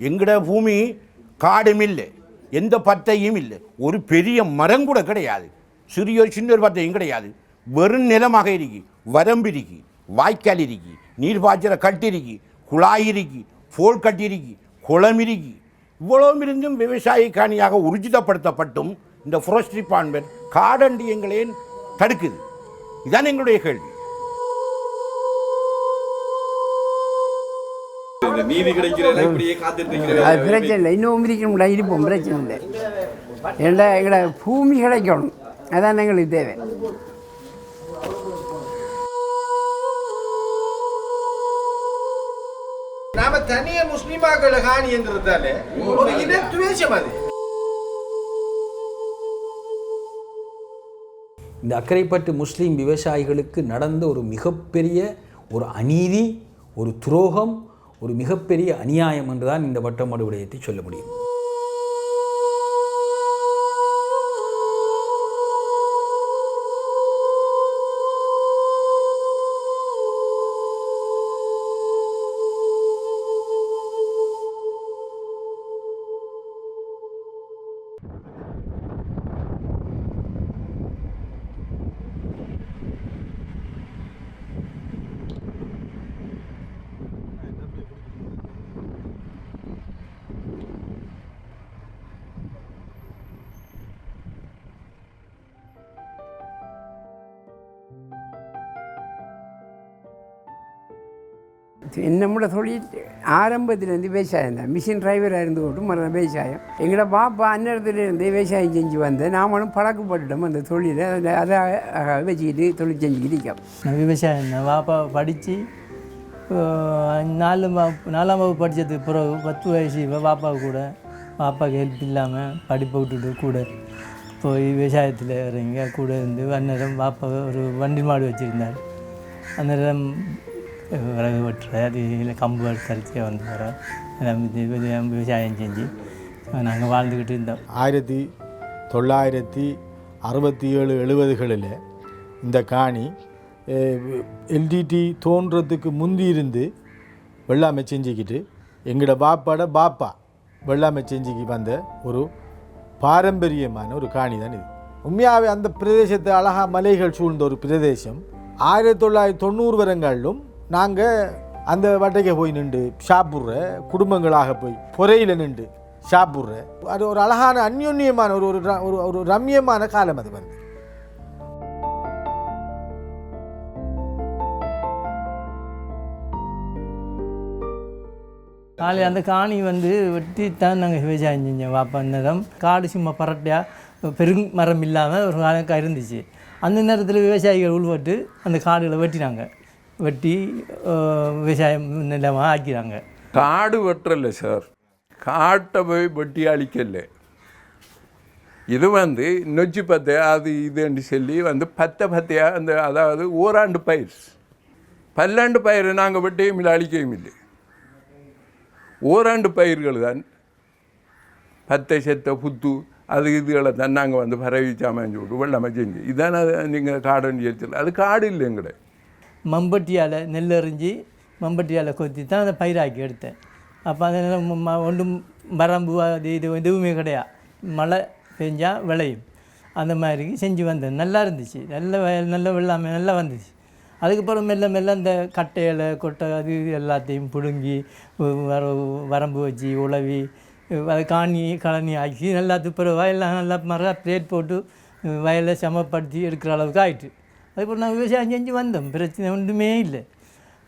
எங்கட பூமி காடும் இல்லை, எந்த பத்தையும் இல்லை, ஒரு பெரிய மரம் கூட கிடையாது, சின்ன ஒரு பத்தையும் கிடையாது. வெறும் நிலமாக இருக்கி, வரம்பு இருக்கி, வாய்க்கால் இருக்கி, நீர் பாய்ச்சற கட்டி இருக்கி, குழாய் இருக்கி, போல் கட்டி இருக்கி, குளம் இருக்கி. இவ்வளவு இருந்தும் விவசாய காணியாக உறுதிப்படுத்தப்பட்டும் இந்த ஃபாரஸ்ட் டிபார்ட்மெண்ட் காடண்டி எங்களை தடுக்குது. இதுதான் எங்களுடைய கேள்வி. நீதி கிடைக்கிறது பிரச்சனை இல்லை, இன்னும் இருக்கணும், இருப்போம், பிரச்சனை இல்லை. ஏன்னா எங்களை பூமி கிடைக்கணும், அதான் எங்களுக்கு தேவை. நாம தனிய முஸ்லிமாக்களை காணின்றதால ஒரு இனத்துவேஷம் அது. இந்த அக்கரைப்பட்டு முஸ்லீம் விவசாயிகளுக்கு நடந்த ஒரு மிகப்பெரிய ஒரு அநீதி, ஒரு துரோகம், ஒரு மிகப்பெரிய அநியாயம் என்றுதான் இந்த வட்டமடு விடயத்தை சொல்ல முடியும். நம்மளோட தொழில் ஆரம்பத்திலேருந்து விவசாயம் தான். மிஷின் டிரைவராக இருந்து கொண்டு மற்ற விவசாயம் எங்களோட பாப்பா அந்நேரத்துலேருந்து விவசாயம் செஞ்சு வந்தேன். நாமளும் பழக்கப்பட்டுட்டோம் அந்த தொழிலை. அதை வச்சுக்கிட்டு தொழில் செஞ்சுக்கிட்டு இருக்கோம். நான் விவசாயம் தான். பாப்பா படித்து 4ஆம் வகுப்பு படித்ததுக்கு பிறகு 10 வயசு பாப்பா கூட பாப்பாவுக்கு ஹெல்ப் இல்லாமல் படிப்பை விட்டுட்டு கூட போய் விவசாயத்தில் இறங்க கூட இருந்து அந்நேரம் பாப்பா ஒரு வண்டி மாடு வச்சுருந்தார். அந்நேரம் விறகு வெட்டுற அது இல்லை கம்பு கரிச்சியாக வந்து வர விவசாயம் செஞ்சு நாங்கள் வாழ்ந்துக்கிட்டு இருந்தோம். 1967-70களில் இந்த காணி எல்டிடி தோன்றதுக்கு முந்தி இருந்து வெள்ளாமை செஞ்சுக்கிட்டு எங்களோட பாப்பா வெள்ளாமை செஞ்சுக்கு வந்த ஒரு பாரம்பரியமான ஒரு காணி தான் இது. உண்மையாகவே அந்த பிரதேசத்தை அழகாக மலைகள் சூழ்ந்த ஒரு பிரதேசம். 1990 வருடங்களிலும் நாங்கள் அந்த வட்டைக்கு போய் நின்று சாப்பிட்ற குடும்பங்களாக போய் பொறையில் நின்று சாப்பிட்ற அது ஒரு அழகான அந்யோன்யமான ஒரு ஒரு ரம்யமான காலம் அது வந்து. நாளைக்கு அந்த காணி வந்து வெட்டி தான் நாங்கள் விவசாயம் செஞ்சோம். வாப்பா நேரம் காடு சும்மா பரட்டையாக பெரும் மரம் இல்லாமல் ஒரு காலக்காக இருந்துச்சு. அந்த நேரத்தில் விவசாயிகள் உள்வட்டு அந்த காடுகளை வெட்டினாங்க. வெட்டி விவசாயம் நிலமாக ஆக்கிறாங்க. காடு வெட்டல சார், காட்டை போய் வெட்டி அழிக்கல. இது வந்து நொச்சி பத்தை அது இதுன்னு சொல்லி வந்து பத்தையாக அந்த அதாவது ஓராண்டு பயிர் பல்லாண்டு பயிர் நாங்கள் வெட்டையும் இல்லை அழிக்கவும் இல்லை. ஓராண்டு பயிர்கள் தான் பத்தை செத்த புத்து அது இதுகளை தான் நாங்கள் வந்து பரவிச்சாமஞ்சு விட்டு வெள்ளாமை செஞ்சு இதான நீங்கள் காடுன்னு சொல்லி அது காடு இல்லை எங்கட. மம்பட்டியால் நெல் எறிஞ்சி மம்பட்டியால் கொத்தி தான் அதை பயிராக்கி எடுத்தேன். அப்போ அதில் ஒன்றும் வரம்பு அது இது எதுவுமே கிடையாது. மழை பெஞ்சால் விளையும் அந்த மாதிரி செஞ்சு வந்தேன். நல்லா இருந்துச்சு, நல்ல வெள்ளாமை நல்லா வந்துச்சு. அதுக்கப்புறம் மெல்ல மெல்ல அந்த கட்டையில் கொட்டை அது எல்லாத்தையும் பிடுங்கி வரம்பு வச்சு உழவி அதை களனி ஆக்கி நல்லா துப்புரவா எல்லாம் நல்லா மரம் பிளேட் போட்டு வயலை சமப்படுத்தி எடுக்கிற அளவுக்கு ஆகிட்டு அதுக்கப்புறம் நாங்கள் விவசாயம் செஞ்சு வந்தோம். பிரச்சனை ஒன்றுமே இல்லை.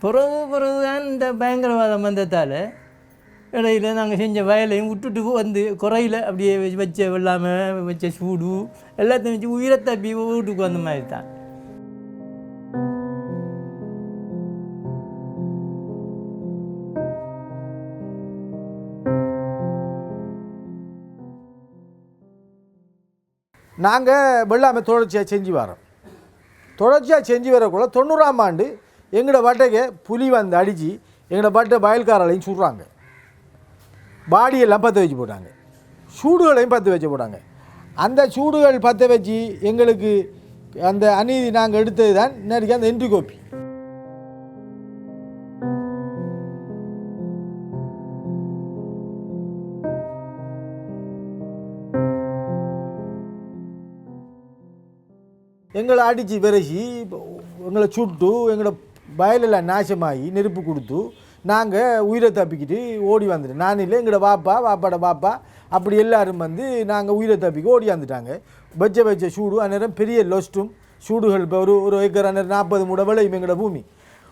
பிறகு தான் இந்த பயங்கரவாதம் வந்ததால் இடையில நாங்கள் செஞ்ச வயலையும் விட்டுட்டு வந்து குறையில் அப்படியே வச்ச வெள்ளாமல் வச்ச சூடு எல்லாத்தையும் வச்சு உயிரை தப்பி வீட்டுக்கு வந்த மாதிரி தான். நாங்கள் வெள்ளாமை தொடர்ச்சியாக செஞ்சு வரோம். தொடர்ச்சியாக செஞ்சு வரக்குள்ள 90ஆம் ஆண்டு எங்களோட வட்டைக்கு புலி வந்து அடித்து எங்களோட வட்டை வயல்காரர்களையும் சுடுறாங்க. பாடியெல்லாம் பற்ற வச்சு போட்டாங்க, சூடுகளையும் பற்ற வச்சு போட்டாங்க. அந்த சூடுகள் பற்ற வச்சு எங்களுக்கு அந்த அநீதி நாங்கள் எடுத்தது தான் இன்னைக்கு அந்த என்ட்ரி கோப்பி. எங்களை அடித்து விரசி எங்களை சுட்டு எங்களோட வயலெல்லாம் நாசமாகி நெருப்பு கொடுத்து நாங்கள் உயிரை தப்பிக்கிட்டு ஓடி வந்துட்டோம். நான் இல்லை, எங்களோட வாப்பாட பாப்பா அப்படி எல்லாரும் வந்து நாங்கள் உயிரை தப்பிக்க ஓடி வந்துட்டாங்க. வச்ச சூடு அந்நேரம் பெரிய லொஸ்ட்டும் சூடுகள் இப்போ ஒரு ஏக்கர் அந்நேரம் 40 மூட விளையும் எங்களோட பூமி.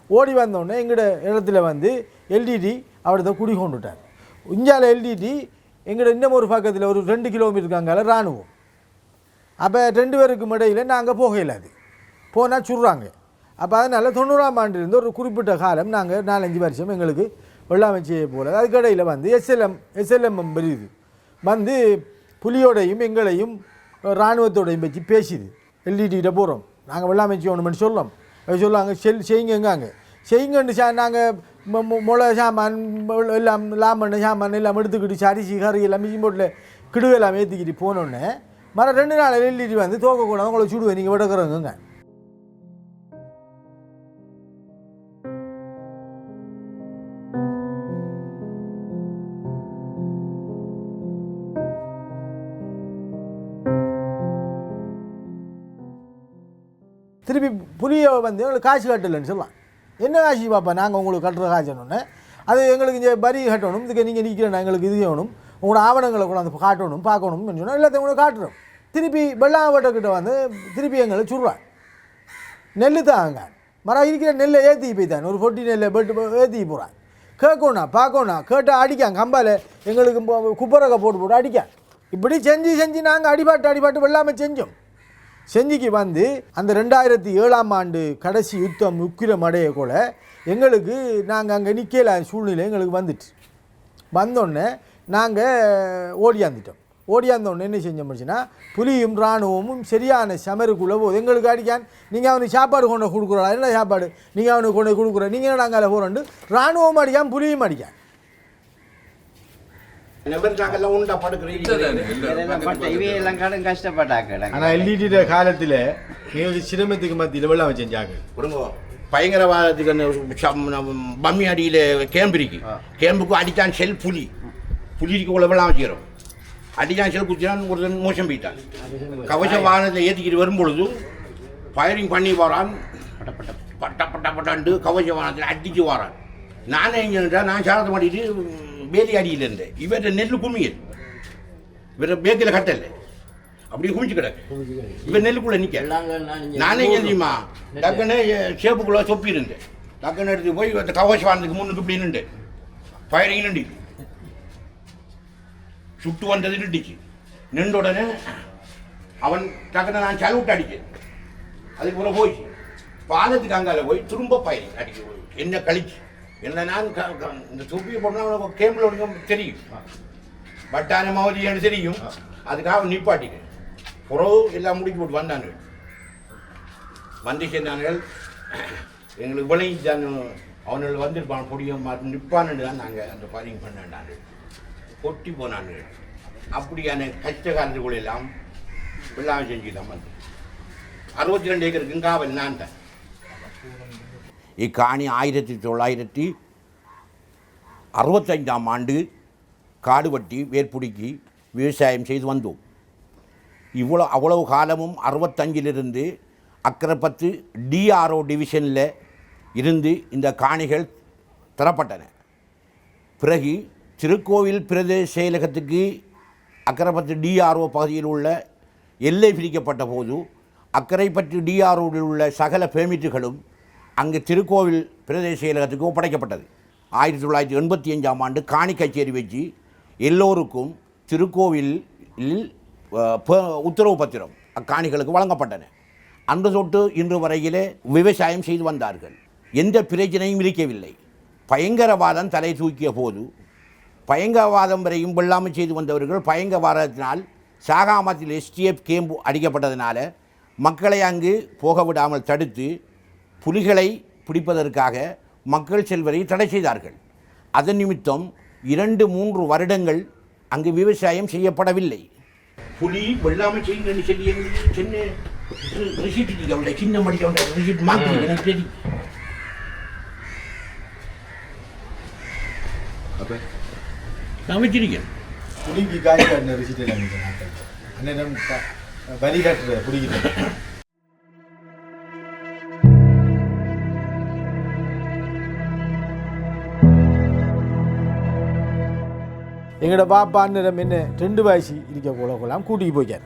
ஓடி வந்தோடனே எங்களோட இடத்துல வந்து எல்டிடி அவர்த குடி கொண்டுட்டார். இந்தியாவில் எல்டிடி எங்களோட இன்னும் ஒரு பக்கத்தில் ஒரு 2 கிலோமீட்டருக்கு அங்கால இராணுவம். அப்போ 2 பேருக்கும் இடையில் நாங்கள் போக இல்லாது, போனால் சுடுறாங்க. அப்போ அதனால் 90ஆம் ஆண்டிலிருந்து ஒரு குறிப்பிட்ட காலம் நாங்கள் 4-5 வருஷம் எங்களுக்கு வெள்ளாமைச்சியை போல. அதுக்கடையில் வந்து எஸ்எல்எம் பெரியுது வந்து புலியோடையும் எங்களையும் இராணுவத்தோடையும் வச்சு பேசிது. எல்டிடிகிட்ட போகிறோம், நாங்கள் வெள்ளாமைச்சி ஒன்றுமென்னு சொல்லலாம். அது சொல்லுவாங்க செய்யுங்கங்க செய்யுங்கன்னு நாங்கள் முளை சாமான் எல்லாம் லாமண்ண சாமான் எல்லாம் எடுத்துக்கிட்டு அரிசி கறி எல்லாம் மிஷின் போட்டில் கிடுவெல்லாம் ஏற்றிக்கிட்டு போனோடனே 2 நாள் எல்டிடி வந்து தோக்கக்கூடாது, உங்களை சுடுவேன் நீங்கள் விடக்கிறவங்க. திருப்பி புலியை வந்து எங்களுக்கு காசு கட்டலைன்னு சொல்லலாம். என்ன காசு பாப்பா, நாங்கள் உங்களுக்கு கட்டுற காசுன்னு அது எங்களுக்கு இங்கே வரி கட்டணும், இதுக்கு நீங்கள் நிற்கிறேன் எங்களுக்கு இது செய்யணும், உங்களோட ஆவணங்களை கூட அந்த காட்டணும் பார்க்கணும்னு சொன்னால் எல்லாத்தையும் உங்களுக்கு காட்டுறோம். திருப்பி வெள்ளாவட்டக்கிட்ட வந்து திருப்பி எங்களை சுடுறான். நெல் தாங்க இருக்கிற நெல்லை ஏற்றி போய்த்தான் ஒரு 40 நெல்லை ஏற்றி போகிறான். கேட்கணும் பார்க்கணும் கேட்டால் அடிக்கான், கம்பால் எங்களுக்கு குப்பரக்கை போட்டு அடிக்கான். இப்படி செஞ்சு நாங்கள் அடிபாட்டு வெள்ளாமல் செஞ்சுக்கு வந்து அந்த 2007ஆம் ஆண்டு கடைசி யுத்தம் உக்கிரம் அடைய கூட எங்களுக்கு நாங்கள் அங்கே நிற்கல சூழ்நிலை எங்களுக்கு வந்துட்டு வந்தோடனே நாங்கள் ஓடியாந்தோடனே என்ன செஞ்சோம்னா புலியும் இராணுவமும் சரியான சமருக்குள்ளே போகுது. எங்களுக்கு அடிக்கான், நீங்கள் அவனுக்கு சாப்பாடு கொண்டு கொடுக்குறா, என்ன சாப்பாடு நீங்கள் அவனுக்கு கொண்டு கொடுக்குற, நீங்கள் நாங்கள் போகிறோண்டு இராணுவம் அடிக்கான் புலியும் அடிக்கான். ஆனால் எல்டிடி காலத்தில் சிரமத்துக்கு மத்தியில் வெள்ளாமை செஞ்சாங்க. பயங்கரவாதத்துக்கு பம்மி அடியில் கேம்பு இருக்கு, கேம்புக்கு அடித்தான் செல் புலிக்கு உள்ள வெள்ளாமை செய்கிறோம். அடித்தான் செல் குச்சிதான் ஒரு மோசம் போயிட்டான். கவச வாகனத்தை ஏற்றிக்கிட்டு வரும்பொழுது ஃபயரிங் பண்ணி வரான், பட்டாண்டு கவச வாகனத்தில் அடித்து வரான். நானே எங்கே நான் சாரத்தை மாட்டிட்டு வேலி அடியில் இருந்தேன். இவர்கிட்ட நெல் குமியல், இவர பேக்கில் கட்டலை, அப்படியே குமிச்சு கிடக்கு. இவர் நெல்லுக்குள்ளே நிற்க. நானே எங்கே தெரியுமா டக்குன்னு சேப்புக்குள்ளே சொப்பி இருந்தேன். டக்குன்னு எடுத்து போய் கவசவானதுக்கு முன்னுக்கு இப்படி நின்று ஃபயரிங் நின்று சுட்டு வந்தது நின்றுச்சு. நின்ற உடனே அவன் டக்குன்னு நான் சல்விட்டு அடிச்சேன். அதுக்கு பிறகு போயிடுச்சு பாலத்துக்கு அங்கால போய் திரும்ப ஃபயரிங் அடிக்க என்ன கழிச்சு. என்ன நான் இந்த தொப்பியை போனால் கேம்பில் ஒழுங்க தெரியும், பட்டான மௌலின்னு தெரியும். அதுக்காக நிப்பாட்டிட்டேன். புறவு எல்லாம் முடிச்சு போட்டு வந்தாங்க. வந்து சேர்ந்தார்கள் எங்களுக்கு விளைஞ்சான். அவனுக்கு வந்திருப்பான் பொடியை மாற்றி நிற்பான்னு தான் நாங்கள் அந்த ஃபயரிங் பண்ணாங்க. கொட்டி போனாங்க. அப்படியான கஷ்ட காலத்துக்குள்ள எல்லாம் வெள்ளாமை செஞ்சுக்கலாம். வந்து 62 ஏக்கருக்கு காவல் நான் தான். இக்காணி 1965ஆம் ஆண்டு காடு வெட்டி வேர்பிடிக்கி விவசாயம் செய்து வந்தோம். அவ்வளவு காலமும் 65லிருந்து அக்கரைப்பத்து டிஆர்ஓ டிவிஷனில் இருந்து இந்த காணிகள் தரப்பட்டன. பிறகு திருக்கோவில் பிரதேச செயலகத்துக்கு அக்கரைப்பத்து டிஆர்ஓ பகுதியில் உள்ள எல்லை பிரிக்கப்பட்ட போது அக்கரைப்பத்து டிஆர்ஓவில் உள்ள சகல பெர்மிட்டுகளும் அங்கு திருக்கோவில் பிரதேச செயலகத்துக்கு ஒப்படைக்கப்பட்டது. 1985ஆம் ஆண்டு காணி கச்சேரி வச்சு எல்லோருக்கும் திருக்கோவிலில் உத்தரவு பத்திரம் அக்காணிகளுக்கு வழங்கப்பட்டன. அன்று தொட்டு இன்று வரையிலே விவசாயம் செய்து வந்தார்கள். எந்த பிரச்சனையும் இருக்கவில்லை. பயங்கரவாதம் தலை தூக்கிய போது பயங்கரவாதம் வரையும் வெள்ளாமை செய்து வந்தவர்கள் பயங்கரவாதத்தினால் சாகாமத்தில் எஸ்டிஎஃப் கேம்பு அடிக்கப்பட்டதினால மக்களை அங்கு போக விடாமல் தடுத்து புலிகளை பிடிப்பதற்காக மக்கள் செல்வதை தடை செய்தார்கள். அதன் நிமித்தம் 2-3 வருடங்கள் அங்கு விவசாயம் செய்யப்படவில்லை. புலி வெள்ளாமை செய்யுங்கன்னு சொல்லி சின்ன ரிசீட் சின்ன மடிக்க ரிசீட் மாற்றி எனக்கு தெரியும். அப்போ நான் வச்சிருக்கேன். புலிக்கு காய் காட்டின ரிசீட் எல்லாம் வரி காட்டுற பிடிக்கிட்டேன். எங்களோட பாப்பா அண்ணரம் என்ன 2 வயசு இருக்க கொள்ளலாம் கூட்டிகிட்டு போய்க்கார்.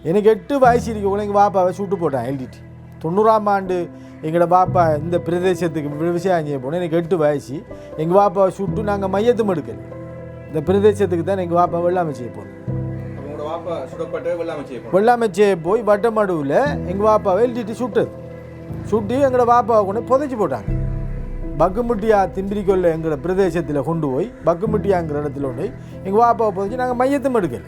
எனக்கு 8 வயசு இருக்கக்குள்ள எங்கள் பாப்பாவை சுட்டு போட்டான் எல்டிடி. 90ஆம் ஆண்டு எங்களோட பாப்பா இந்த பிரதேசத்துக்கு விவசாயம் செய்ய போனோம். எனக்கு 8 வயசு. எங்கள் பாப்பாவை சுட்டு நாங்கள் மையத்தும் எடுக்கல. இந்த பிரதேசத்துக்கு தான் எங்கள் பாப்பா வெள்ளாமை செய்ய போனோம். வெள்ளாமை செய்ய போய் வட்டமடுவில் எங்கள் பாப்பாவை எல்டிடி சுட்டு எங்களோட பாப்பாவை கொண்டு புதைச்சி போட்டாங்க. பக்குமுட்டியா திம்பிரிக்கொல்ல எங்களோட பிரதேசத்தில் கொண்டு போய் பக்குமுட்டியாங்கிற இடத்துல கொண்டு போய் எங்கள் பாப்பாவை புதைச்சி நாங்கள் மையத்தும் எடுக்கலை.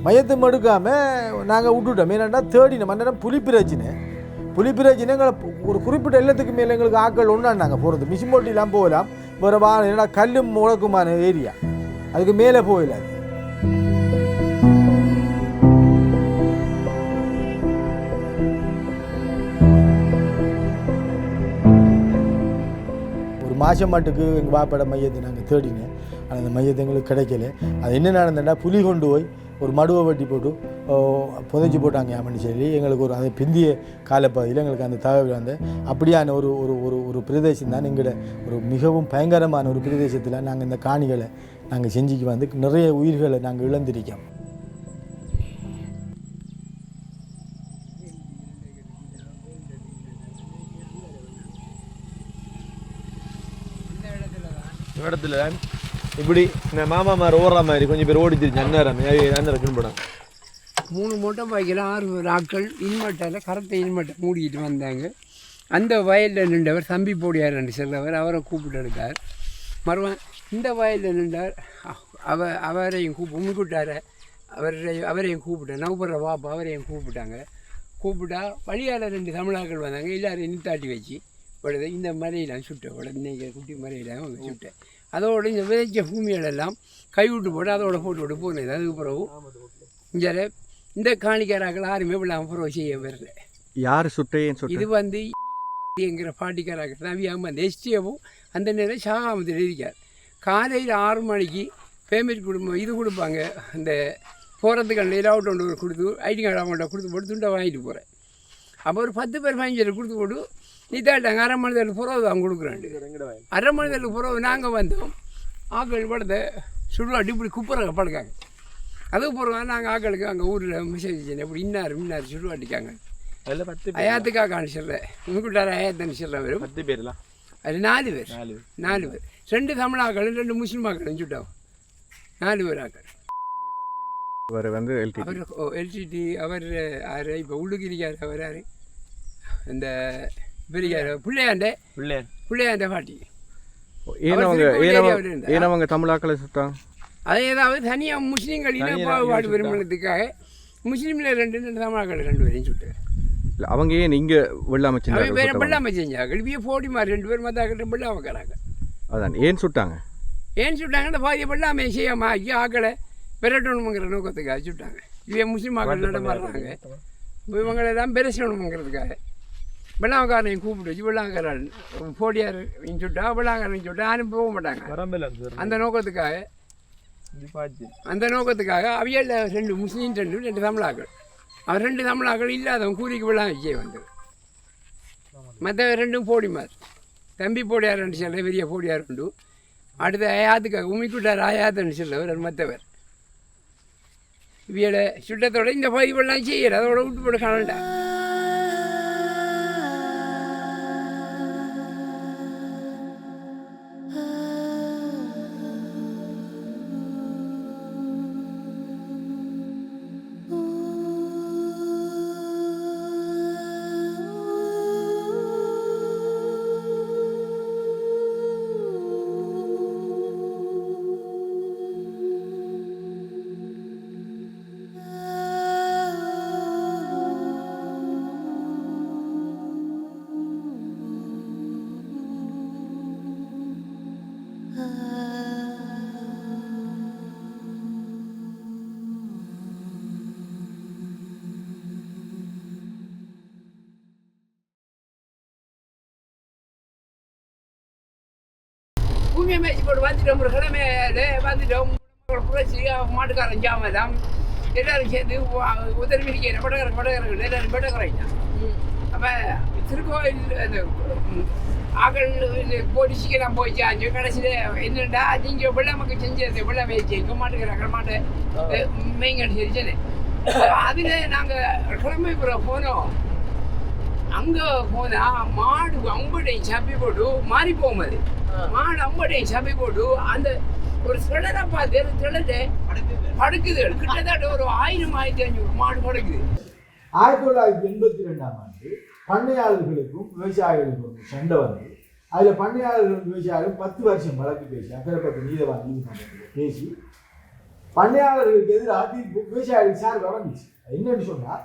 மையத்தும் எடுக்காமல் நாங்கள் விட்டுட்டோம். ஏன்னாண்டா தேடினோம். அந்நேரம் புலிப்பிரச்சினை எங்களை ஒரு குறிப்பிட்ட இல்லத்துக்கு மேலே எங்களுக்கு ஆக்கள் ஒன்றாண்டாங்க போகிறது. மிஷிமோட்டிலாம் போகலாம். வேறு ஏன்னா கல்லும் முழக்குமான ஏரியா, அதுக்கு மேலே போயிடாது. ஒரு மாதம் மாட்டுக்கு எங்கள் பாப்பாட மையத்தை நாங்கள் தேடினேன். ஆனால் அந்த மையத்தை எங்களுக்கு கிடைக்கல. அது என்ன நடந்தேன்னா புலி கொண்டு போய் ஒரு மடுவை வெட்டி போட்டு புதைச்சி போட்டாங்க அப்படின்னு சொல்லி எங்களுக்கு ஒரு அந்த பிந்திய காலப்பகுதியில் எங்களுக்கு அந்த தகவல் வந்து அப்படியான ஒரு ஒரு ஒரு பிரதேசம் தான் எங்களோட ஒரு மிகவும் பயங்கரமான ஒரு பிரதேசத்தில் நாங்கள் இந்த காணிகளை நாங்கள் செஞ்சுக்கு வந்து நிறைய உயிர்களை நாங்கள் இழந்திருக்கோம். இடத்துல இப்படி இந்த மாமாமார் ஓடுற மாதிரி கொஞ்சம் பேர் ஓடி திரிச்சு அந்நேரம் போனாங்க. 3 மூட்டை பாய்க்கில் 6 ஆட்கள் இன்வெர்ட்டரில் கரெக்டாக இன்வெர்ட்டர் மூடிக்கிட்டு வந்தாங்க. அந்த வயலில் நின்றவர் தம்பி போடியார் என்று சொல்றவர், அவரை கூப்பிட்டு எடுத்தார். மறுவன் இந்த வயலில் நின்றார், அவரையும் முன்கூட்டார அவரையும் கூப்பிட்டேன். நவபுற வாப்பா அவரையும் கூப்பிட்டா வழியால் 2 தமிழாக்கள் வந்தாங்க. எல்லோரும் நித்தாட்டி வச்சு உடனே இந்த மலையெல்லாம் சுட்டேன். உடனே குட்டி மலையெல்லாம் சுட்டேன். அதோடு இந்த விதைச்ச பூமிகளெல்லாம் கைவிட்டு போட்டு அதோட போட்டு போனது. அதுக்கு பிறகு இங்கே இந்த காணிக்காராக்கள் யாருமே விழாமல் பிறகு செய்ய வரல. யார் சுட்டையும் இது வந்து என்கிற பாட்டிக்காராக்கள் நவியாமல் அந்த எஸ்டிஎவும் அந்த நேரம் சாகாமத்தில் இருக்கார். காலையில் 6 மணிக்கு பேமெண்ட் கொடுப்பாங்க. அந்த போகிறதுக்கு அந்த அவுட் ஒன்று கொடுத்து ஐடி கார்டு அவங்கள்ட்ட கொடுத்து போட்டு துண்டை வாங்கிட்டு போகிறேன். அப்போ ஒரு 10 பேர் 15 கொடுத்து போட்டு நீத்தாட்டாங்க. 1/2 மணி நேரத்துக்கு புறவு அவங்க கொடுக்குறாண்டு. 1/2 மணி நேரத்துக்கு புறவு நாங்கள் வந்தோம். ஆக்கள் படத்தை சுடுவாட்டி இப்படி குப்புற படுக்காங்க. அதுக்கு பிறகு நாங்கள் ஆக்களுக்கு அங்கே ஊரில் மெசேஜ் செய்யணும். இப்படி இன்னார் சுடுவாட்டிக்காங்க. அதில் 10 அயாத்துக்காக காணிச்சிடல உங்கள்கிட்ட அயாத்தன்னு சொல்ல வரும். 10 பேர்லாம் அது 4 பேர் 2 தமிழாக்கள் 2 முஸ்லீம் ஆக்கள் சுட்டோம். 4 பேர் ஆக்கள். அவர் வந்து அவர் எல்டிடி அவர் யார் இப்போ உள்ளுக்கு இருக்கார். அவர் யார் இந்த பெரிய பிள்ளையாண்ட பாட்டி. ஏனவங்க தமிழாக்களை சுட்டாங்க. அது ஏதாவது தனியாக முஸ்லீம்கள் இனப்பாகுபாடு விரும்பினதுக்காக முஸ்லீமில் 2 தமிழாக்கள் 2 பேரையும் சுட்டார். அவங்க ஏன் இங்கே வெள்ளாமை அவங்க பேரை வெள்ளாமை செஞ்சாங்க. இப்படியே போடிமார் 2 பேர் மற்ற வெள்ளாமைக்காராங்க. அதான் ஏன் சுட்டாங்க இந்த பாதியை வெள்ளாமை செய்யாமல் ஆக்கி ஆக்களை பெரட்டணுங்கிற நோக்கத்துக்காக சுட்டாங்க. இவன் முஸ்லீம் ஆக்கள் நடமாடுறாங்க. இப்போ இவங்களெல்லாம் பெருசணுங்கிறதுக்காக வெள்ளாமக்காரனையும் கூப்பிட்டு வச்சு வெள்ளாமக்காரன் போடியார் சுட்டா வெள்ளாமக்காரன் சுட்டா யாரும் போக மாட்டாங்க. அந்த நோக்கத்துக்காக அவையில் 2 முஸ்லீம் 2 தமிழாக்கள். அவர் 2 தமிழாக்கள் இல்லாதவன் கூலிக்கு வெள்ளாமை செய்ய வந்தது. மற்ற 2 போடிமார் தம்பி போடியார் என்று சொல்ல பெரிய போடியார் உண்டு. அடுத்த அயாத்துக்காக உமிக்குட்டார் அயாத்துன்னு சொல்லவர் மற்றவர். இவையோட சுட்டத்தோட இந்த பதிவெல்லாம் செய்யலை. அதோட விட்டு போட காணல. பூமியை மேய்ச்சி போட்டு வந்துட்டோம். ஒரு கிழமையில வந்துட்டோம். புரட்சி மாட்டுக்காரன் ஜாமதான் எல்லாரும் சேர்ந்து உதவி படகரங்க எல்லாரும் படகுறாங்க. அப்போ அப்போ திருக்கோயில் அந்த ஆக்கள் போலீஸுக்கெல்லாம் போயிச்சாச்சு. கடைசியில் என்னென்னா நீங்கள் வெள்ளமக்கு செஞ்சது வெள்ளம் வச்சு இருக்க மாட்டேங்கிறாங்க மாட்டை மெயிங்கன்னு சொல்லிச்சேன்னு அதில் நாங்கள் கிளம்பிப்புறம் போனோம். அங்கே போனால் மாடு அம்படையும் சப்பி போட்டு மாறி போகும். அது மாடு அம்படையும் சப்பி போட்டு அந்த ஒரு சிலரை பார்த்து சிலரை படுக்குது. கிட்டத்தட்ட ஒரு 1000-1500 மாடு படுக்குது. 1982ஆம் ஆண்டு பண்ணையாளர்களுக்கும் விவசாயிகளுக்கும் சண்டை வந்து அதில் பண்ணையாளர்களும் விவசாயிகளும் 10 வருஷம் வழக்கு பேசி அக்கரைப்பட்டு நீதவான் நீதிமன்றத்தில் பேசி பண்ணையாளர்களுக்கு எதிராக தீர்ப்பு விவசாயிகள் சார்பாக வந்துச்சு. என்னன்னு சொன்னால்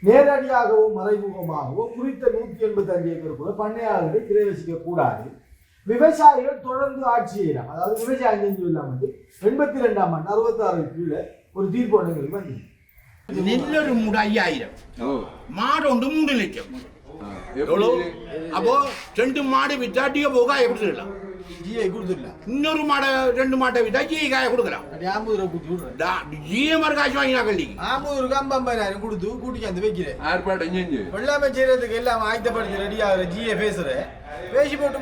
நேரடியாகவோ மறைமுகமாகவோ குறித்த 185 ஏக்கருக்குள்ள பண்ணையாளர்கள் கிரேவசிக்க கூடாது, விவசாயிகள் தொடர்ந்து ஆட்சி செய்யலாம். அதாவது விவசாயம் செஞ்சு இல்லாமல் 82ஆம் ஆண்டு 66 கீழே ஒரு தீர்ப்பு ஒன்றுங்களுக்கு வந்து நெல்லொரு மூடு 5000, மாடு ஒன்று 3 லட்சம். எவ்வளோ? அப்போ 2 மாடு விற்றா டியோ போக எப்படி ஜிஐ கொடுத்துடலாம். இன்னொரு மாடை 2 மாட்டை விற்றா ஜிஐ காய கொடுக்கலாம். 50 ரூபா கொடுத்து ஜிஏ மாதிரி காய்ச்சி வாங்கினா கல்லிக்கு 50 ரூபா 50,000 கொடுத்து கூட்டிக்கு வந்து வைக்கிறேன். ஏற்பாடு செஞ்சு வெள்ளாமை செய்யறதுக்கு எல்லாம் ஆயத்தப்படுத்தி ரெடி ஆகிற ஜிஏ பேசுறேன். பேசி போட்டு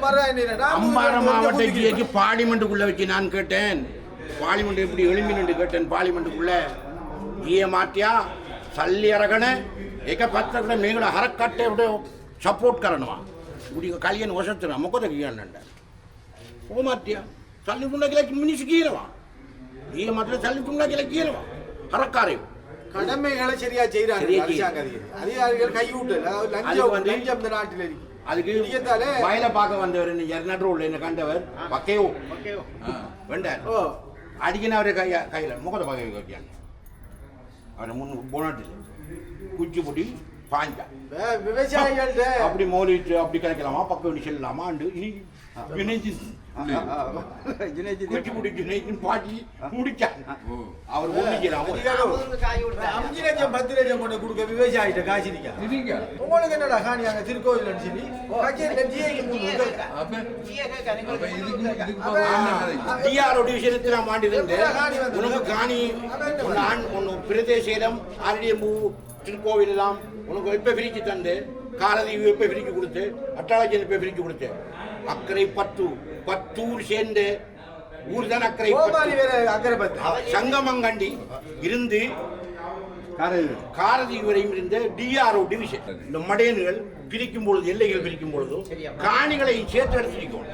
அம்பாறை மாவட்ட ஜிஏக்கு பார்லிமெண்ட்டுக்குள்ள வச்சு நான் கேட்டேன். பார்லிமெண்ட் எப்படி எழும்பினு கேட்டேன். பார்லிமெண்ட்டுக்குள்ள ஜிஏ மாத்தியா சல்லி அரகன එක පැත්තකට මේකට හරක් කට්ටයට සපෝට් කරනවා. උඩික කලියන වසතන මොකද කියන්නට. කොහොමත්ය සල්ලි දුන්නා කියලා මිනිස්සු කියනවා. ඊයේ මතල සල්ලි දුන්නා කියලා කියනවා. හරක්කාරයෝ கடமைகளை சரியா செய்யறாங்க அரசாங்க அதிகாரிகள் கையூட்டல். அதாவது லஞ்சம் இந்த நாட்டில் இருக்கு. அதுக்கு வயலை பார்க்க வந்தவர் எர்நாடு ரோட்ல என்ன கண்டவர் பக்கையோ வேண்டார் அடிக்கினவரே கையில் முகத்தை பார்க்க வைக்காங்க. அவரை முன் போனாட்டில் குச்சி புட்டி பாஞ்சா விவசாயிகள் அப்படி மோதிட்டு அப்படி கிடைக்கலாமா பக்கம் வண்டி செல்லலாமா இனி குச்சி புட்டி ஜுனைஜின் பாட்டி முடிச்சாங்க. அவர் ஒன்றுக்கிறாங்க 5 லட்சம் 10 லட்சம் கொண்டு கொடுக்க விவசாயிட்ட காசு நிற்க. உங்களுக்கு என்னடா காணியாங்க திருக்கோயில் சொல்லி டிஆர்ஓ டிவிஷனத்தில் நான் மாண்டிருந்தேன். உனக்கு காணி ஒன்று பிரதேசம் ஆரடியம்பூ திருக்கோவில் எல்லாம் உனக்கு எப்போ பிரித்து தந்து காலதீவு எப்போ பிரித்து கொடுத்து அட்டாளஜன் எப்போ பிரித்து கொடுத்து அக்கறை பத்தூர் சேர்ந்து ஊர் தான் அக்கறை சங்கமங்கண்டி இருந்து காரதீவு வரையும் இருந்த டிஆர்ஓ டிவிஷன். இந்த மடையன்கள் பிரிக்கும் பொழுது எல்லைகள் பிரிக்கும் பொழுதும் காணிகளை சேர்த்து எடுத்திருக்கோம்.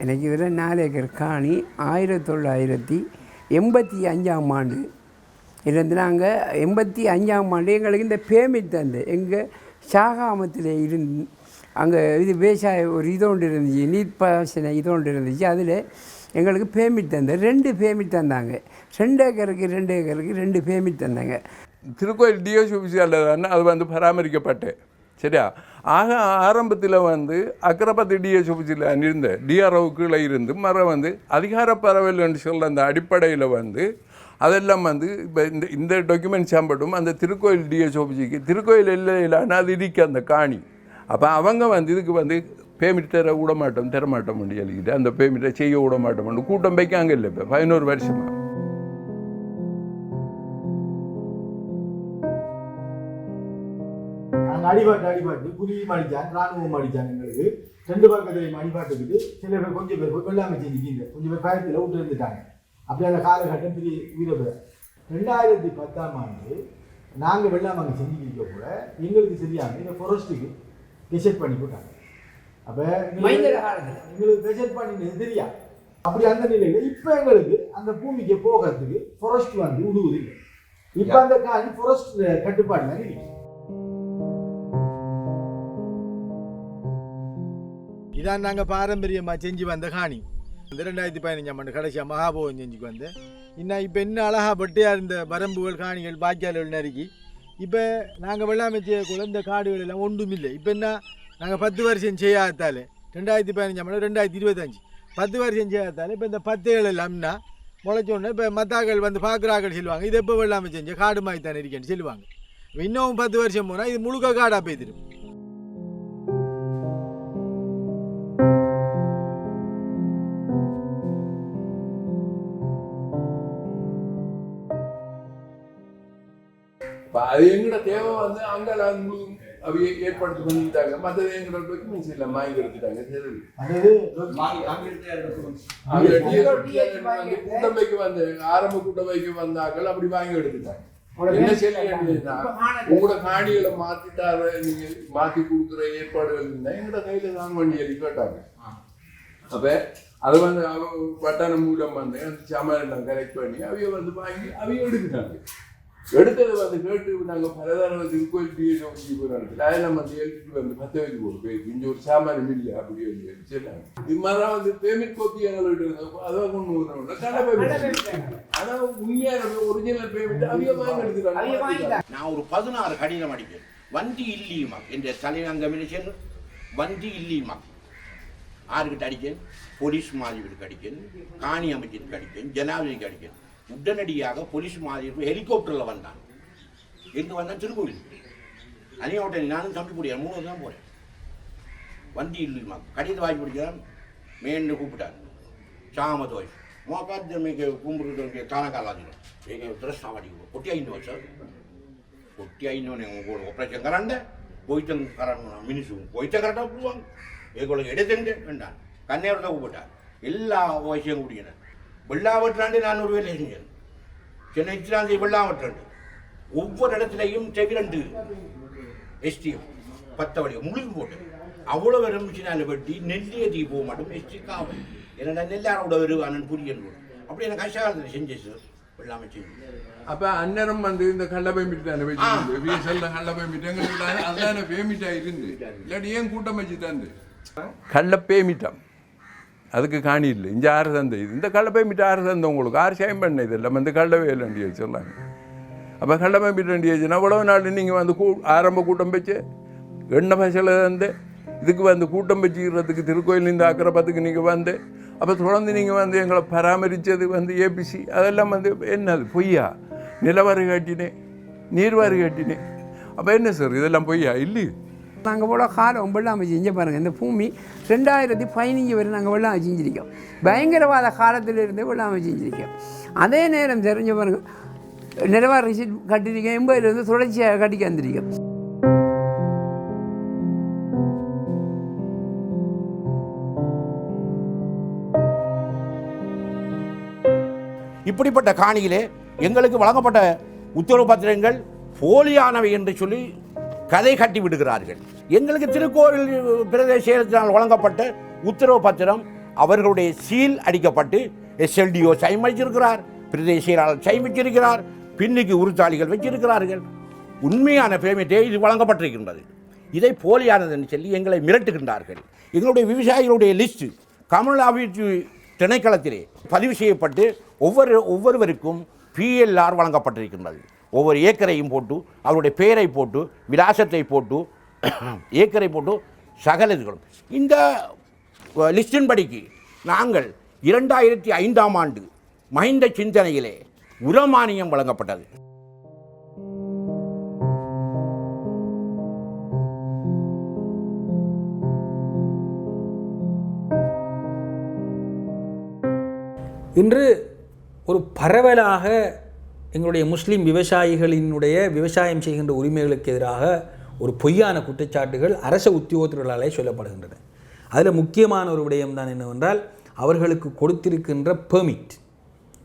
எனக்கு இதில் 4 ஏக்கர் காணி 1985ஆம் ஆண்டு இருந்து நாங்கள் 85ஆம் ஆண்டு எங்களுக்கு இந்த பேமெண்ட் தந்து எங்கள் சாகாமத்தில் இருந்து அங்கே இது விவசாய ஒரு இதோண்டு இருந்துச்சு, நீர்ப்பாசன இதோண்டு இருந்துச்சு. அதில் எங்களுக்கு பேமெண்ட் தந்து 2 பேமெண்ட் தந்தாங்க. 2 ஏக்கருக்கு 2 பேமெண்ட் தந்தாங்க. திருக்கோயில் டிஎஸ் ஆஃபீஸில் தானே அது வந்து பராமரிக்கப்பட்டேன். சரியா? ஆக ஆரம்பத்தில் வந்து அக்கரைப்பத்து டிஎஸ் ஆஃபீஸில் இருந்த டிஆர்ஓக்குள்ளே இருந்து மரம் வந்து அதிகார பரவல் என்று சொல்கிற அந்த அடிப்படையில் வந்து அதெல்லாம் வந்து இப்போ இந்த டாக்குமெண்ட் சாம்பட்டும் அந்த திருக்கோயில் டிஎஸ் ஆஃபீஸுக்கு திருக்கோயில் எல்லையிலான அது இருக்கு அந்த காணி. அப்போ அவங்க வந்து இதுக்கு வந்து பேமெண்ட் தரமாட்டோம் முடியலிக்கிட்டு அந்த பேமெண்ட்டை செய்ய விட மாட்டோம் கூட்டம் வைக்காங்க இல்லை. இப்போ 11 வருஷமாக அடிபாட்டு புலியும் அடித்தான், ராணுவம் அடித்தான். எங்களுக்கு 2 பக்கத்துலையும் அடிபாட்டுக்கிட்டு சில பேர் கொஞ்சம் பேர் வெள்ளாமை செஞ்சுக்கிங்க, கொஞ்சம் பேர் பயத்தில் விட்டு இருந்துட்டாங்க. அப்படி அந்த காலகட்டம் பெரிய வீரபேர். 2010ஆம் ஆண்டு நாங்கள் வெள்ளாமை செஞ்சுக்கிக்க கூட எங்களுக்கு சரியாக இந்த ஃபாரஸ்ட்டுக்கு கெசட் பண்ணி போட்டாங்க. அப்போ எங்களுக்கு கெசட் பண்ணினது தெரியாது. அப்படி அந்த நிலையில் இப்போ எங்களுக்கு அந்த பூமிக்கு போகிறதுக்கு ஃபாரஸ்ட் வந்து உதவுது இல்லை. இப்போ அந்த காணி ஃபாரஸ்ட் கட்டுப்பாடு தான் இருக்கு. இதான் நாங்கள் பாரம்பரியமாக செஞ்சு வந்த காணி. 2015ஆம் ஆண்டு கடைசியாக மகாபோகம் செஞ்சுக்கு வந்தேன். இன்னும் இப்போ என்ன அழகாக பட்டியாக இருந்த வரம்புகள் காணிகள் பாக்கியால் நறுக்கி இப்போ நாங்கள் வெள்ளாமை செய்யக்கூட இந்த காடுகள் எல்லாம் ஒன்றும் இல்லை. இப்போ என்ன நாங்கள் 10 வருஷம் செய்யாதால 2015ஆம் ஆண்டு 2025 10 வருஷம் செய்யாதால இப்போ இந்த 10 எல்லாம்னா முளைச்சோடனே இப்போ மத்தாக்கள் வந்து பார்க்குறாக்கள் சொல்லுவாங்க இது எப்போ வெள்ளாமை செஞ்ச காடு மாதிரி தானே இருக்கேன்னு சொல்லுவாங்க. இன்னும் 10 வருஷம் போனால் இது முழுக்க காடாக போய்த்திடும். அது எங்கட தேவை வந்து அங்கே அவைய ஏற்பாடு பண்ணிட்டாங்க. மற்றது எங்கட டாக்குமெண்ட்ஸ் எல்லாம் வாங்கி எடுத்துட்டாங்க. கூட்டமைக்கு வந்து ஆரம்ப கூட்டமைக்கு வந்தாக்கள் அப்படி வாங்கி எடுத்துட்டாங்க. என்ன செய்யலாம், உங்களோட காணிகளை மாத்திட்டார நீங்க மாத்தி கொடுக்குற ஏற்பாடுகள் இருந்தா எங்கட கையில தான் வண்டி எழுதி கேட்டாங்க. அப்ப அது வந்து பட்டாணம் மூலம் வந்து அந்த சாமான் கலெக்ட் பண்ணி அவைய வந்து வாங்கி அவைய எடுத்துட்டாங்க. எடுத்தது வந்து கேட்டு நாங்கள் பலதாரம் திருக்கோயில் நடத்துல அதெல்லாம் வந்து எழுதிட்டு வந்து 10 வயது போட்டு போயிருக்கு. இங்கே ஒரு சாமானியம் இல்லை அப்படி சொன்னாங்க. இது மாதிரிலாம் வந்து பேமெண்ட் கோப்பி எங்கள்கிட்ட இருந்தோம். அதான் கொண்டு வரணும் கடை பேமெண்ட். ஆனால் உண்மையான ஒரிஜினல் பேமெண்ட் அவைய வாங்கி எடுத்துட்டாங்க. நான் ஒரு 16 கடிதம் அடிப்பேன். வண்டி இல்லையுமா என்ற தலைவங்க மினிஸ்டர் வண்டி இல்லையுமா யாருக்கிட்ட அடிக்கேன்? போலீஸ் மாதிரிக்கு அடிக்கேன், காணி அமைச்சருக்கு அடிக்கேன், ஜனாதிபதிக்கு அடிக்கேன். உடனடியாக போலீஸ் மாதிரி ஹெலிகாப்டரில் வந்தான். எங்கே வந்தான்? திருக்கோவில். அணியோட்டல் நானும் தம்பி முடியாது 3 தான் போகிறேன். வண்டி இல்லையுமா கடிதம் வாங்கி பிடிக்கிறான். மேன்னு கூப்பிட்டான் சாம தோய் மோக்காத்து கும்பிட்டு காணக்காலாஞ்சிடும் எங்கள் திரஸ்தான் வாடிக்கணும். கொட்டி 5 சார் கொட்டி 5 உங்களோட ஆப்ரேஷன் கரண்ட போய்த்தன் கரண்ட் மினிஸும் போய்த்த கரெக்டாக போடுவாங்க. எங்களுக்கு எடுத்துட்டு வேண்டான் கண்ணேரத்தை கூப்பிட்டான். எல்லா வயசையும் குடிக்கிறேன். வெள்ளாவற்றாண்டு நான் ஒரு வேலை செஞ்சேன். சென்னை இத்திராந்தி வெள்ளாவற்றாண்டு ஒவ்வொரு இடத்துலையும் செவிரண்டு எஸ்டிஎம் 10 வழி முழுக்க போட்டு அவ்வளோ விரும்பிச்சினால வெட்டி நெல்லிய தீ போக மாட்டோம். எஸ்டி காவல் என்னடா நெல்லாரோட வருவானு புரியன் அப்படி எனக்கு கஷ்டகாலத்தில் செஞ்சேன் சார். வெள்ளாமை செஞ்சு அப்ப அந்நேரம் வந்து இந்த கள்ள பேமிட்டு தானே வச்சு வீசல்ல கள்ள பேமிட்டு எங்களுக்கு அதுதானே பேமிட்டா இருந்து இல்லாட்டி ஏன் கூட்டம் வச்சு தந்து கள்ள பேமிட்டம் அதுக்கு காணி இல்லை. இங்கே 6 தந்தை இது இந்த கள்ள பேமிட்டு 6 தந்தை உங்களுக்கு 6 சேம் பண்ண இது இல்லை வந்து கள்ளவே இல்லைண்டி வச்சிடலாங்க. அப்போ கள்ள பேமிட்டு வேண்டி வச்சுன்னா அவ்வளவு நாள் நீங்கள் வந்து ஆரம்ப கூட்டம் வச்சு எண்ணெய் பசலை தந்து இதுக்கு வந்து கூட்டம் வச்சுக்கிறதுக்கு திருக்கோயிலேருந்து அக்கரைப்பத்துக்கு நீங்கள் வந்து அப்போ தொடர்ந்து நீங்கள் வந்து எங்களை பராமரித்தது வந்து ஏபிசி அதெல்லாம் வந்து என்னது பொய்யா? நிலவாரி காட்டினேன், நீர்வாரி காட்டினேன். அப்போ என்ன சார் இதெல்லாம் பொய்யா? இல்லையே. நாங்கள் போல காலம் வெள்ளாமை செஞ்சு பாருங்கள். இந்த பூமி 2015 வரை நாங்கள் வெள்ளாமை செஞ்சிருக்கோம். பயங்கரவாத காலத்திலிருந்தே வெள்ளாமை செஞ்சிருக்கோம். அதே நேரம் தெரிஞ்ச பாருங்கள் நிலவார ரிசிட் கட்டிருக்கேன். 80 தொடர்ச்சியாக கட்டிக்க வந்திருக்கோம். இப்படிப்பட்ட காணியிலே எங்களுக்கு வழங்கப்பட்ட உத்தரவு பத்திரங்கள் போலியானவை என்று சொல்லி கதை கட்டி விடுகிறார்கள். எங்களுக்கு திருக்கோவில் பிரதேச செயலகத்தினால் வழங்கப்பட்ட உத்தரவு பத்திரம் அவர்களுடைய சீல் அடிக்கப்பட்டு SLDO சைன் வச்சிருக்கிறார், பிரதேச செயலாளர் சைன் வச்சிருக்கிறார், பின்னுக்கு உறுத்தாளிகள் வச்சிருக்கிறார்கள். உண்மையான பேமெண்ட்டே இது வழங்கப்பட்டிருக்கின்றது. இதை போலியானது என்று சொல்லி எங்களை மிரட்டுகின்றார்கள். எங்களுடைய விவசாயிகளுடைய லிஸ்ட்டு கமலாபிவிருத்தி திணைக்களத்திலே பதிவு செய்யப்பட்டு ஒவ்வொருவருக்கும் PLR வழங்கப்பட்டிருக்கின்றது. ஒவ்வொரு ஏக்கரையும் போட்டு அவருடைய பெயரை போட்டு விலாசத்தை போட்டு ஏக்கரை போட்டு சகல இதுகளும் இந்த லிஸ்டின் படிக்கு நாங்கள் 2005ஆம் ஆண்டு மஹிந்த சிந்தனையிலே உரமானியம் வழங்கப்பட்டது. இன்று ஒரு பரவலாக எங்களுடைய முஸ்லீம் விவசாயிகளினுடைய விவசாயம் செய்கின்ற உரிமைகளுக்கு எதிராக ஒரு பொய்யான குற்றச்சாட்டுகள் அரச உத்தியோகத்தர்களாலே சொல்லப்படுகின்றன. அதில் முக்கியமான ஒரு விடயம் தான் என்னவென்றால் அவர்களுக்கு கொடுத்திருக்கின்ற பெர்மிட்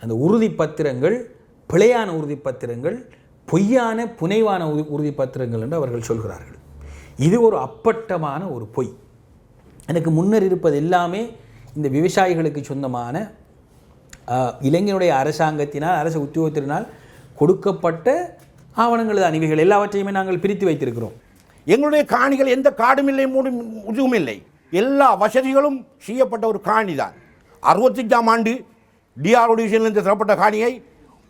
அந்த உறுதிப்பத்திரங்கள் பிழையான உறுதிப்பத்திரங்கள், பொய்யான புனைவான உறுதிப்பத்திரங்கள் என்று அவர்கள் சொல்கிறார்கள். இது ஒரு அப்பட்டமான ஒரு பொய். எனக்கு முன்னர் இருப்பது எல்லாமே இந்த விவசாயிகளுக்கு சொந்தமான இளைஞனுடைய அரசாங்கத்தினால் அரசு உத்தியோகத்தினால் கொடுக்கப்பட்ட ஆவணங்களது அணிவைகள் எல்லாவற்றையுமே நாங்கள் பிரித்து வைத்திருக்கிறோம். எங்களுடைய காணிகள் எந்த காடும் இல்லை, இதுவும் இல்லை. எல்லா வசதிகளும் செய்யப்பட்ட ஒரு காணி தான். 65ஆம் ஆண்டு டிஆர்ஓ டிவிஷனிலிருந்து தரப்பட்ட காணியை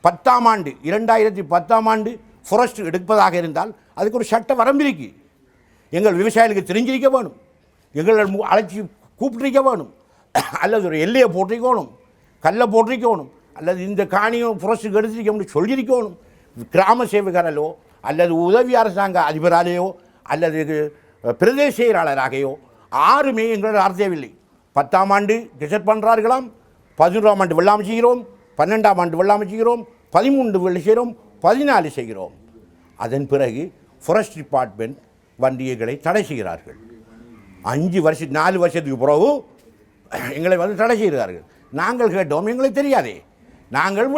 10ஆம் ஆண்டு 2010ஆம் ஆண்டு ஃபாரஸ்ட் எடுப்பதாக இருந்தால் அதுக்கு ஒரு சட்ட வரம்பிருக்கு. எங்கள் விவசாயிகளுக்கு தெரிஞ்சிருக்க வேணும், எங்களை அழைச்சி கூப்பிட்டிருக்க வேணும், அல்லது ஒரு எல்லையை போட்டிருக்கணும், கல்லை போட்டிருக்கணும், அல்லது இந்த காணியும் ஃபாரஸ்ட்டுக்கு எடுத்திருக்கணும்னு சொல்லியிருக்கணும். கிராம சேவகராலோ அல்லது உதவி அரசாங்க அதிபராலேயோ அல்லது பிரதேச செயலாளராகையோ யாருமே எங்களோட அர்த்தவில்லை. 10ஆம் ஆண்டு கெசட் பண்ணுறார்களாம், 11ஆம் ஆண்டு வெள்ளாமை செய்கிறோம், 12ஆம் ஆண்டு வெள்ளாமை செய்கிறோம், 13 வெள்ளி செய்கிறோம், 14 செய்கிறோம். அதன் பிறகு ஃபாரஸ்ட் டிபார்ட்மெண்ட் வண்டிகளை தடை செய்கிறார்கள். 4 வருஷத்துக்கு பிறகு எங்களை வந்து தடை செய்கிறார்கள். நாங்கள் கேட்டோம், எங்களுக்கு தெரியாதே, நாங்கள்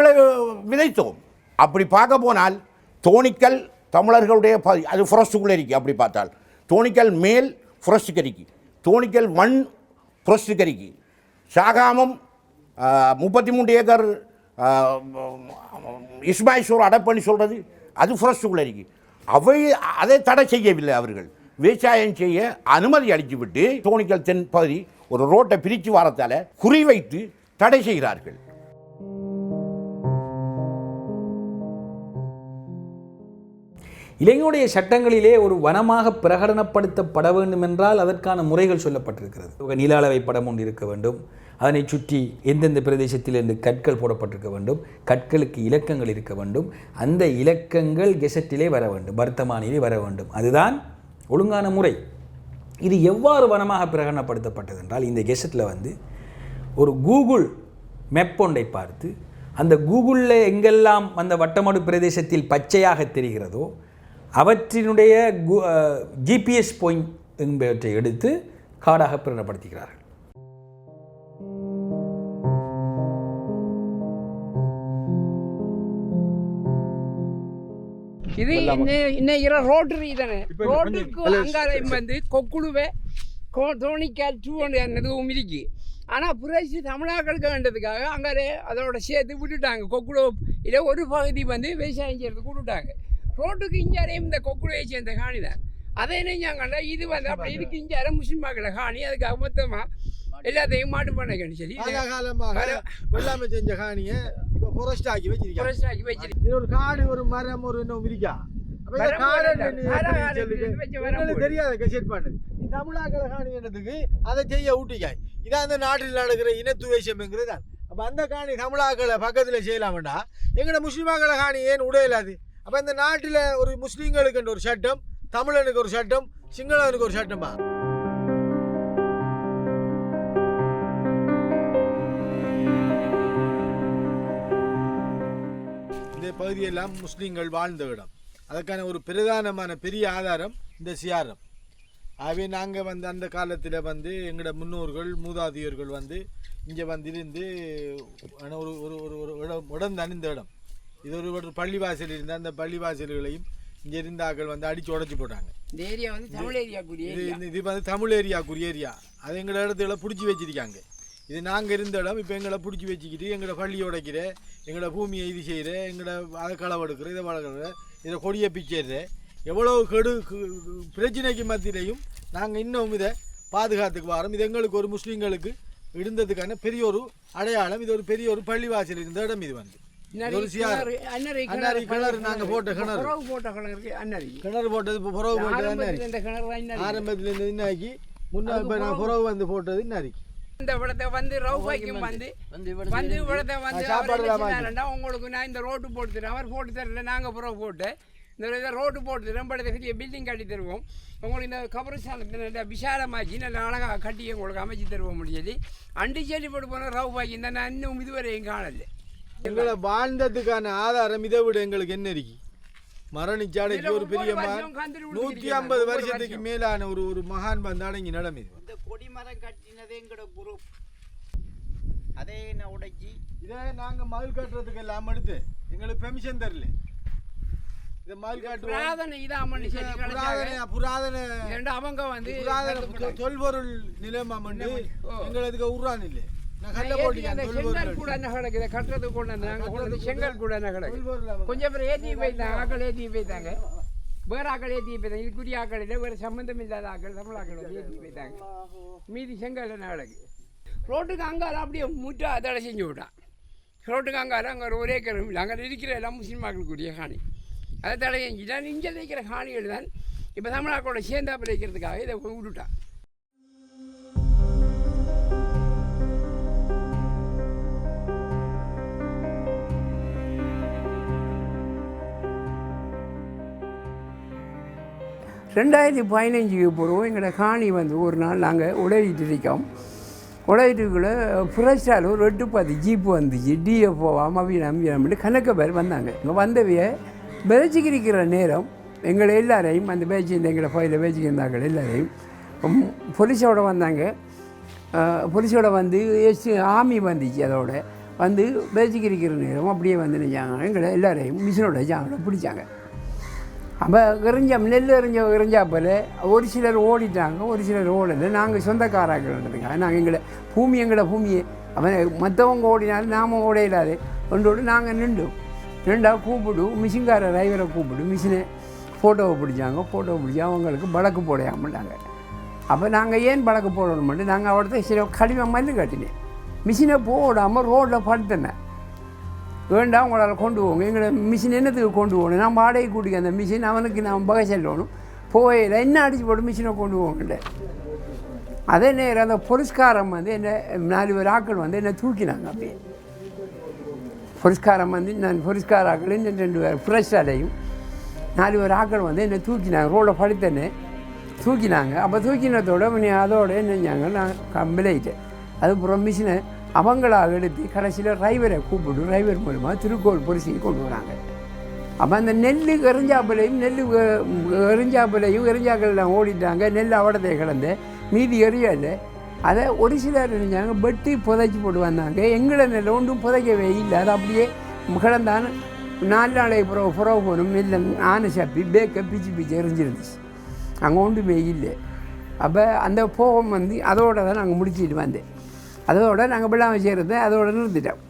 விதைத்தோம். அப்படி பார்க்க போனால் தோணிக்கல் தமிழர்களுடைய அது ஃபாரஸ்ட்டுக்குள்ளே இருக்குது. அப்படி பார்த்தால் தோணிக்கல் மேல் ஃபாரஸ்ட் கறிக்கு, தோணிக்கல் 1 ஃபாரஸ்ட் கறிக்கு, சாகாமம் 33 ஏக்கர் இஸ்மாயில்சூர் அடப்பண்ணி சொல்கிறது அது ஃபாரஸ்ட்டுக்குள்ளே இருக்குது. அதை தடை செய்யவில்லை. அவர்கள் விவசாயம் செய்ய அனுமதி அளித்துவிட்டு தோணிக்கல் தென் பகுதி ஒரு ரோட்டை பிரித்து வாரத்தால் குறிவைத்து தடை செய்கிறார்கள். இலங்கையுடைய சட்டங்களிலே ஒரு வனமாக பிரகடனப்படுத்தப்பட வேண்டும் என்றால் அதற்கான முறைகள் சொல்லப்பட்டிருக்கிறது. நீள அளவை படம் ஒன்று இருக்க வேண்டும், அதனை சுற்றி எந்தெந்த பிரதேசத்தில் இருந்து கற்கள் போடப்பட்டிருக்க வேண்டும், கற்களுக்கு இலக்கங்கள் இருக்க வேண்டும், அந்த இலக்கங்கள் கெசட்டிலே வர வேண்டும், வர்த்தமானிலே வர வேண்டும். அதுதான் ஒழுங்கான முறை. இது எவ்வாறு வனமாக பிரகடனப்படுத்தப்பட்டது என்றால், இந்த கெசட்டில் வந்து ஒரு கூகுள் மேப் ஒன்றை பார்த்து அந்த கூகுளில் எங்கெல்லாம் அந்த வட்டமடு பிரதேசத்தில் பச்சையாக தெரிகிறதோ அவற்றினுடைய ஜிபிஎஸ் பாயிண்ட் என்பவற்றை எடுத்து காடாக பிரகடனப்படுத்துகிறார்கள். இது இன்னைக்கு ரோட்டரி தானே, ரோட்டுக்கு அங்காரையும் வந்து கொக்குழுவை தோணிக்கால் 200 எதுவும் இருக்கு. ஆனால் புரட்சி தமிழாக்களுக்கு வேண்டதுக்காக அங்கே அதோட சேர்த்து விட்டுட்டாங்க. கொக்குழு இதை ஒரு பகுதி வந்து விவசாயம் செய்யறதுக்கு விட்டுட்டாங்க. ரோட்டுக்கு இஞ்சாரையும் இந்த கொக்குழுவை சேர்ந்த காணி தான். அதை நினைஞ்சாங்கன்னா இது வந்து அப்படி இதுக்கு இஞ்சார முஸ்லிம் மக்களை காணி, அதுக்காக மொத்தமாக எல்லாத்தையும் மாட்டு பண்ண சொல்லி வெள்ளாமை செஞ்ச காணியை இப்போ ஃபாரஸ்ட் ஆக்கி வச்சிருக்கேன். இது ஒரு காடு, ஒரு மரம், ஒரு இன்னும் இருக்கா தெரியாத கெசட் பண்ணது தமிழாக்களை காணி என்னதுக்கு அதை செய்ய ஊட்டிக்காய். இதான் அந்த நாட்டில் நடக்கிற இனத்துவேஷம்ங்கிறது தான். அப்போ அந்த காணி தமிழாக்களை பக்கத்தில் செய்யலாம்டா, எங்களோட முஸ்லிமாக்களை காணி ஏன் உடையலாது? அப்போ இந்த நாட்டில் ஒரு முஸ்லீம்களுக்கு ஒரு சட்டம், தமிழனுக்கு ஒரு சட்டம், சிங்களனுக்கு ஒரு சட்டமா? இந்த பகுதியெல்லாம் முஸ்லீம்கள் வாழ்ந்த இடம். அதற்கான ஒரு பிரதானமான பெரிய ஆதாரம் இந்த சியாரம். ஆகவே நாங்கள் வந்து அந்த காலத்தில் வந்து எங்களோட முன்னோர்கள் மூதாதையர்கள் வந்து இங்கே வந்திருந்து ஒரு ஒரு ஒரு இடம் உடன்தான் இந்த இடம். இது ஒரு பள்ளிவாசல் இருந்தால் அந்த பள்ளிவாசல்களையும் இங்கே இருந்தாக்கள் வந்து அடித்து உடச்சி போட்டாங்க. இந்த ஏரியா வந்து தமிழ் ஏரியாக்குரிய இது வந்து தமிழ் ஏரியாக்குரிய ஏரியா. அது எங்களோட இடத்துல பிடிச்சி வச்சிருக்காங்க. இது நாங்கள் இருந்த இடம். இப்போ எங்களை பிடிச்சி வச்சுக்கிட்டு எங்களோட பள்ளியை உடைக்கிற, எங்களோட பூமியை இது செய்கிற, எங்களோட அதை களவெடுக்கிற, இதை வளர்க்குற, இதை கொடியை பிச்சைற, எவ்வளோ பிரச்சனைக்கு மத்தியிலையும் நாங்கள் இன்னும் இதை பாதுகாத்துக்கு வரோம். இது எங்களுக்கு ஒரு முஸ்லீம்களுக்கு இருந்ததுக்கான பெரிய ஒரு அடையாளம். இது ஒரு பெரிய ஒரு பள்ளிவாசல் இருந்த இடம். இது வந்து ஒரு கிணறு, நாங்கள் போட்ட கிணறு போட்டது இப்போ புறவு போட்டது ஆரம்பத்தில் இருந்து இன்னாக்கி முன்ன இப்போ நான் புறவு வந்து போட்டது இன்னாரிக்கு. இந்த விடத்தை வந்து ரவுபாய்க்கும் வந்து விடத்தை வந்து உங்களுக்கு நான் இந்த ரோட்டு போட்டு தரேன், அவர் போட்டு தரல, நாங்கள் புறவு போட்டு இந்த ரோட்டு போட்டு தரோம், பெரிய பில்டிங் கட்டி தருவோம், உங்களுக்கு இந்த கபரஸ்தானத்தை நல்ல விசாலமாக்கி நல்ல அழகாக கட்டி உங்களுக்கு அமைச்சு தருவோம் முடியாது. அண்டி செல்லி போட்டு போன ரவுபாய்க்கு இந்த நான் இன்னும் இதுவரையும் காணலை. எங்களை வாழ்ந்ததுக்கான ஆதாரம் இதை விட எங்களுக்கு என்ன இருக்கு? மரணிச்சாடைக்கு ஒரு பெரிய 150 வருஷத்துக்கு மேலான ஒரு மகான் வந்து அடங்கி நடமை. இந்த கொடிமரம் கட்டினதே எங்களோட குரூப், அதே என்ன உடைச்சி இதை நாங்கள் மதில் கட்டுறதுக்கு எல்லாம் எடுத்து எங்களுக்கு பெர்மிஷன் தரல. இதை மதில் புராதன அவங்க வந்து தொல்பொருள் நிலையம் எங்களுக்கு உருவான் இல்லை. கொஞ்சம் பேர் ஏற்றி போயிட்டாங்க, ஆக்கள் ஏற்றி போயிட்டாங்க, வேறு ஆக்கள் ஏற்றி போயிட்டாங்க. இதுக்குரிய ஆக்கள் இல்லை, வேறு சம்மந்தம் இல்லாத ஆக்கள் தமிழ் ஆக்கள் ஏற்றி போயிட்டாங்க. மீதி செங்கல் நடக்கு. ரோட்டுக்கு அங்கால அப்படியே முட்டா தடை செஞ்சு விட்டான். ரோட்டுக்கு அங்கால அங்கே ஒரு ஒரே ஏக்கரும் இல்லை. அங்கே இருக்கிற எல்லாம் முஸ்லீம் ஆக்களுக்குரிய காணி, அதை தடை செஞ்சுட்டான். இங்கே இருக்கிற காணிகள் தான் இப்போ தமிழாக்களோட சேர்ந்தாப்பில் வைக்கிறதுக்காக இதை விட்டுட்டான். ரெண்டாயிரத்தி 15 போகிறோம். எங்களோட காணி வந்து ஒரு நாள் நாங்கள் உடையிட்டு இருக்கோம். உடையிட்டுக்குள்ளே ஃப்ரெஷ்ஷால் ஒரு 8-10 ஜீப்பு வந்துச்சு. டிஎஃப்ஓ அமீனம்ட்டு கணக்க பேர் வந்தாங்க. இங்கே வந்தவைய பேச்சுக்கிற நேரம் எங்களை எல்லாரையும் அந்த பேச்சு எங்களை ஃபைலில் பேச்சுக்கிருந்தாங்க எல்லாரையும் போலீஸோட வந்தாங்க. போலீஸோட வந்து ஆர்மி வந்துச்சு. அதோட வந்து பேச்சுக்கிற நேரம் அப்படியே வந்து நினைச்சாங்க எங்களை எல்லாரையும் மிஷினோட வச்சாங்க பிடிச்சாங்க. அப்போ நெல் எறிஞ்சா போல் ஒரு சிலர் ஓடிட்டாங்க, ஒரு சிலர் ஓடலை. நாங்கள் சொந்தக்காரங்க, நாங்கள் எங்களை பூமியை அவன் மற்றவங்க ஓடினாலும் நாம் ஓட இல்லாது ஒன்றோடு நாங்கள் நின்றா கூப்பிடு மிஷின்கார டிரைவரை கூப்பிடு மிஷினை ஃபோட்டோவை பிடிச்சாங்க. ஃபோட்டோவை பிடிச்சி அவங்களுக்கு வழக்கு போடையாமட்டாங்க. அப்போ நாங்கள் ஏன் வழக்கு போடணும்ட்டு நாங்கள் அவர்கிட்ட சில கடிமை மல்லு கட்டினேன். மிஷினை போடாமல் ரோட்டில் படுத்தினேன். வேண்டாம் உங்களால் கொண்டு போங்க, எங்களை மிஷின் என்னத்துக்கு கொண்டு போகணும், நான் வாடகை கூட்டிக்க அந்த மிஷின் அவனுக்கு நான் பகை செல்லணும் போயில என்ன அடித்து போட்டு மிஷினை கொண்டு போகல. அதே நேரம் அந்த போலீஸ்காரம் வந்து என்ன 4 பேர் ஆக்கள் வந்து என்னை தூக்கினாங்க. அப்படியே போலீஸ்காரம் வந்து நான் போலீஸ்கார ஆக்கள் இன்னும் 2 பேர் ஃப்ரெஷ்ஷாலையும் 4 பேர் ஆக்கள் வந்து என்னை தூக்கினாங்க. ரோடை படுத்தேன்னு தூக்கினாங்க. அப்போ தூக்கினத்தோட அதோட என்னஞ்சாங்க நான் கம்பளையிட்டேன். அதுக்கப்புறம் மிஷினை அவங்களாக எடுத்து கடைசியில் டிரைவரை கூப்பிட்டு டிரைவர் மூலமாக திருக்கோள் பொலிசிக்கு கொண்டு வராங்க. அப்போ அந்த நெல் எறிஞ்சாப்பிலையும் எறிஞ்சாக்கள்லாம் ஓடிட்டாங்க. நெல் அவடத்தை கிடந்து மீதி எறியல. அதை ஒரு சிலர் நினைஞ்சாங்க வெட்டி புதைச்சி போட்டு வந்தாங்க. எங்களை நெல் ஒன்றும் புதைக்கவே இல்லை. அது அப்படியே கிடந்தான் 4 நாளைக்கு புறவு போகணும். நெல்லை ஆனை சாப்பி பேக்கை பிச்சு எறிஞ்சிருந்துச்சு. அங்கே ஒன்றுமே இல்லை. அப்போ அந்த போகம் வந்து அதோட தான் நாங்கள் முடிச்சுட்டு வந்தேன். அதோட நாங்கள் வெள்ளாமை செய்கிறத அதோட நிறுத்திட்டோம்.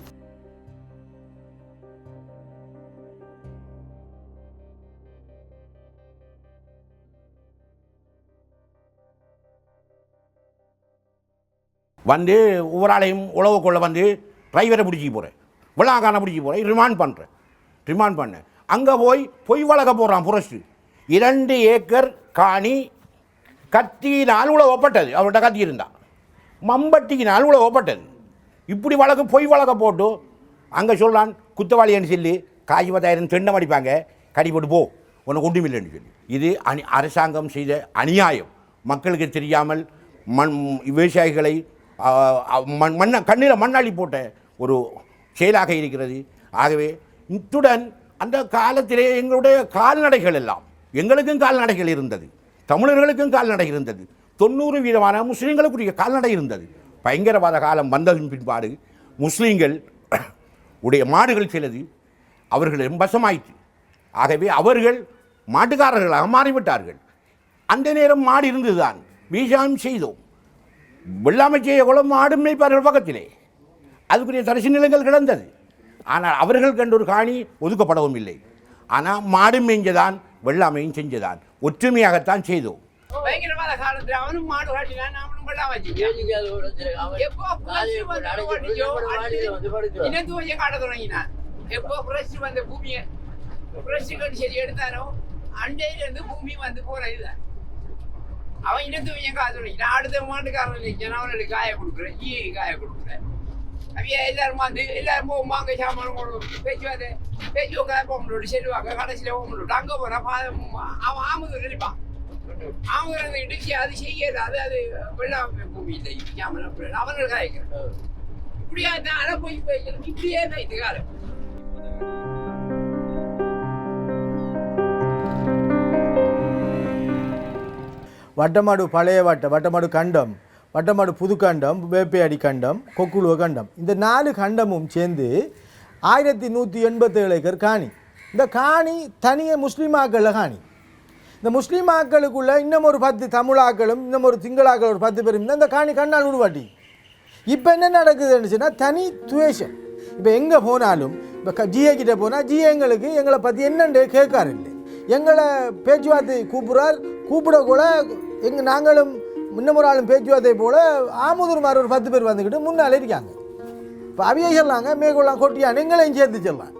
வந்து ஒவ்வொரு ஆளையும் உழவு கொள்ள வந்து டிரைவரை பிடிச்சி போகிறேன், வெள்ளாங்கான பிடிச்சி போகிறேன், ரிமாண்ட் பண்ணேன். அங்கே போய் பொய் வளர்க்க போகிறான் புரஸ்ட்டு. 2 ஏக்கர் காணி கத்தியினால் உழவப்பட்டது. அவர்கிட்ட கத்தி இருந்தான், மம்பட்டிக்கினால் உழவப்பட்டது. இப்படி பொய் வழக்க போட்டு அங்கே சொல்லான் குத்தவாளின்னு சொல்லி காய் 10,000 தெண்டம் அடிப்பாங்க, கடி போட்டு போ உனக்கு ஒன்றும் இல்லைன்னு சொல்லி. இது அரசாங்கம் செய்த அநியாயம். மக்களுக்கு தெரியாமல் விவசாயிகளை கண்ணில் மண்ணாளி போட்ட ஒரு செயலாக இருக்கிறது. ஆகவே இத்துடன் அந்த காலத்திலே எங்களுடைய கால்நடைகள் எல்லாம், எங்களுக்கும் கால்நடைகள் இருந்தது, தமிழர்களுக்கும் கால்நடை இருந்தது, 90% முஸ்லீம்களுக்குரிய கால்நடை இருந்தது. பயங்கரவாத காலம் வந்ததின் பின்பாடு முஸ்லீம்கள் உடைய மாடுகள் சிலது அவர்களிடம் வசமாயிற்று. ஆகவே அவர்கள் மாட்டுக்காரர்களாக மாறிவிட்டார்கள். அந்த நேரம் மாடு இருந்துதான் விவசாயம் செய்தோம். வெள்ளாமை செய்யக்கூட மாடு மேய்ப்பார்கள் பக்கத்திலே, அதுக்குரிய தரிசு நிலங்கள் கிடந்தது. ஆனால் அவர்கள் கண்ட ஒரு காணி ஒதுக்கப்படவும் இல்லை. ஆனால் மாடு மேய்ஞ்சதான் வெள்ளாமையும் செஞ்சதான், ஒற்றுமையாகத்தான் செய்தோம். பயங்கரவாத காலத்தில் அவனும் மாடு காட்டினான், அவனும் வெள்ளாமை இனத்துவ காட்ட தொடங்கினான். எப்போ புரட்சி வந்த பூமியை புரட்சி கட்டி சரி எடுத்தாரோ அண்டையிலிருந்து பூமி வந்து போற இதுதான். அவன் இனத்துவம் காய தொடங்கினான். அடுத்த மாட்டுக்காரன் நிற்கிறான், அவனுக்கு காய கொடுக்குறேன், ஈயை காய கொடுக்குறேன். அவையா எல்லாரும் வந்து எல்லாரும் போகும் வாங்க சாமான் பேச்சு உட்காந்து போக முடியும் செல்வாங்க. கடைசியில் போக முடியும். அங்கே போகிறான், அவன் ஆமுதூர் இருப்பான். ஆமுதூர் இடிச்சு அது செய்யறது அது வெள்ளாமை பூமி இல்லை சாமான் அவனுக்கு காய்க்கிறான். இப்படியா தான் அதை போய் இப்படியே தான் இது காலம். வட்டமாடு பழைய வட்டமாடு கண்டம், வட்டமாடு புதுக்கண்டம், வேப்பையாடி கண்டம், கொக்குழுவ கண்டம், இந்த 4 கண்டமும் சேர்ந்து 1187 ஏக்கர் காணி. இந்த காணி தனியே முஸ்லீமாக்களில் காணி. இந்த முஸ்லீமாக்களுக்குள்ள இன்னும் ஒரு 10 தமிழாக்களும் இன்னும் ஒரு சிங்களாக்கள் ஒரு 10 பேரும் இந்த காணி கண்ணால் உருவாட்டி. இப்போ என்ன நடக்குதுன்னு சொன்னால் தனி துவேஷம். இப்போ எங்கே போனாலும் இப்போ ஜிஏ கிட்டே போனால் ஜிஏ எங்களை பற்றி என்னென்று கேட்காரு இல்லை. எங்களை பேச்சுவார்த்தை கூப்பிடக்கூட நாங்களும் இன்னும் ஒரு ஆளும் பேச்சுவார்த்தை போல் ஆமுதூர் மாதிரி ஒரு 10 பேர் வந்துக்கிட்டு முன்னால் இருக்காங்க. இப்போ அவையே சொல்லாங்க மேற்கொள்ளலாம் கொட்டியான் எங்களையும் சேர்த்து செல்லலாம்.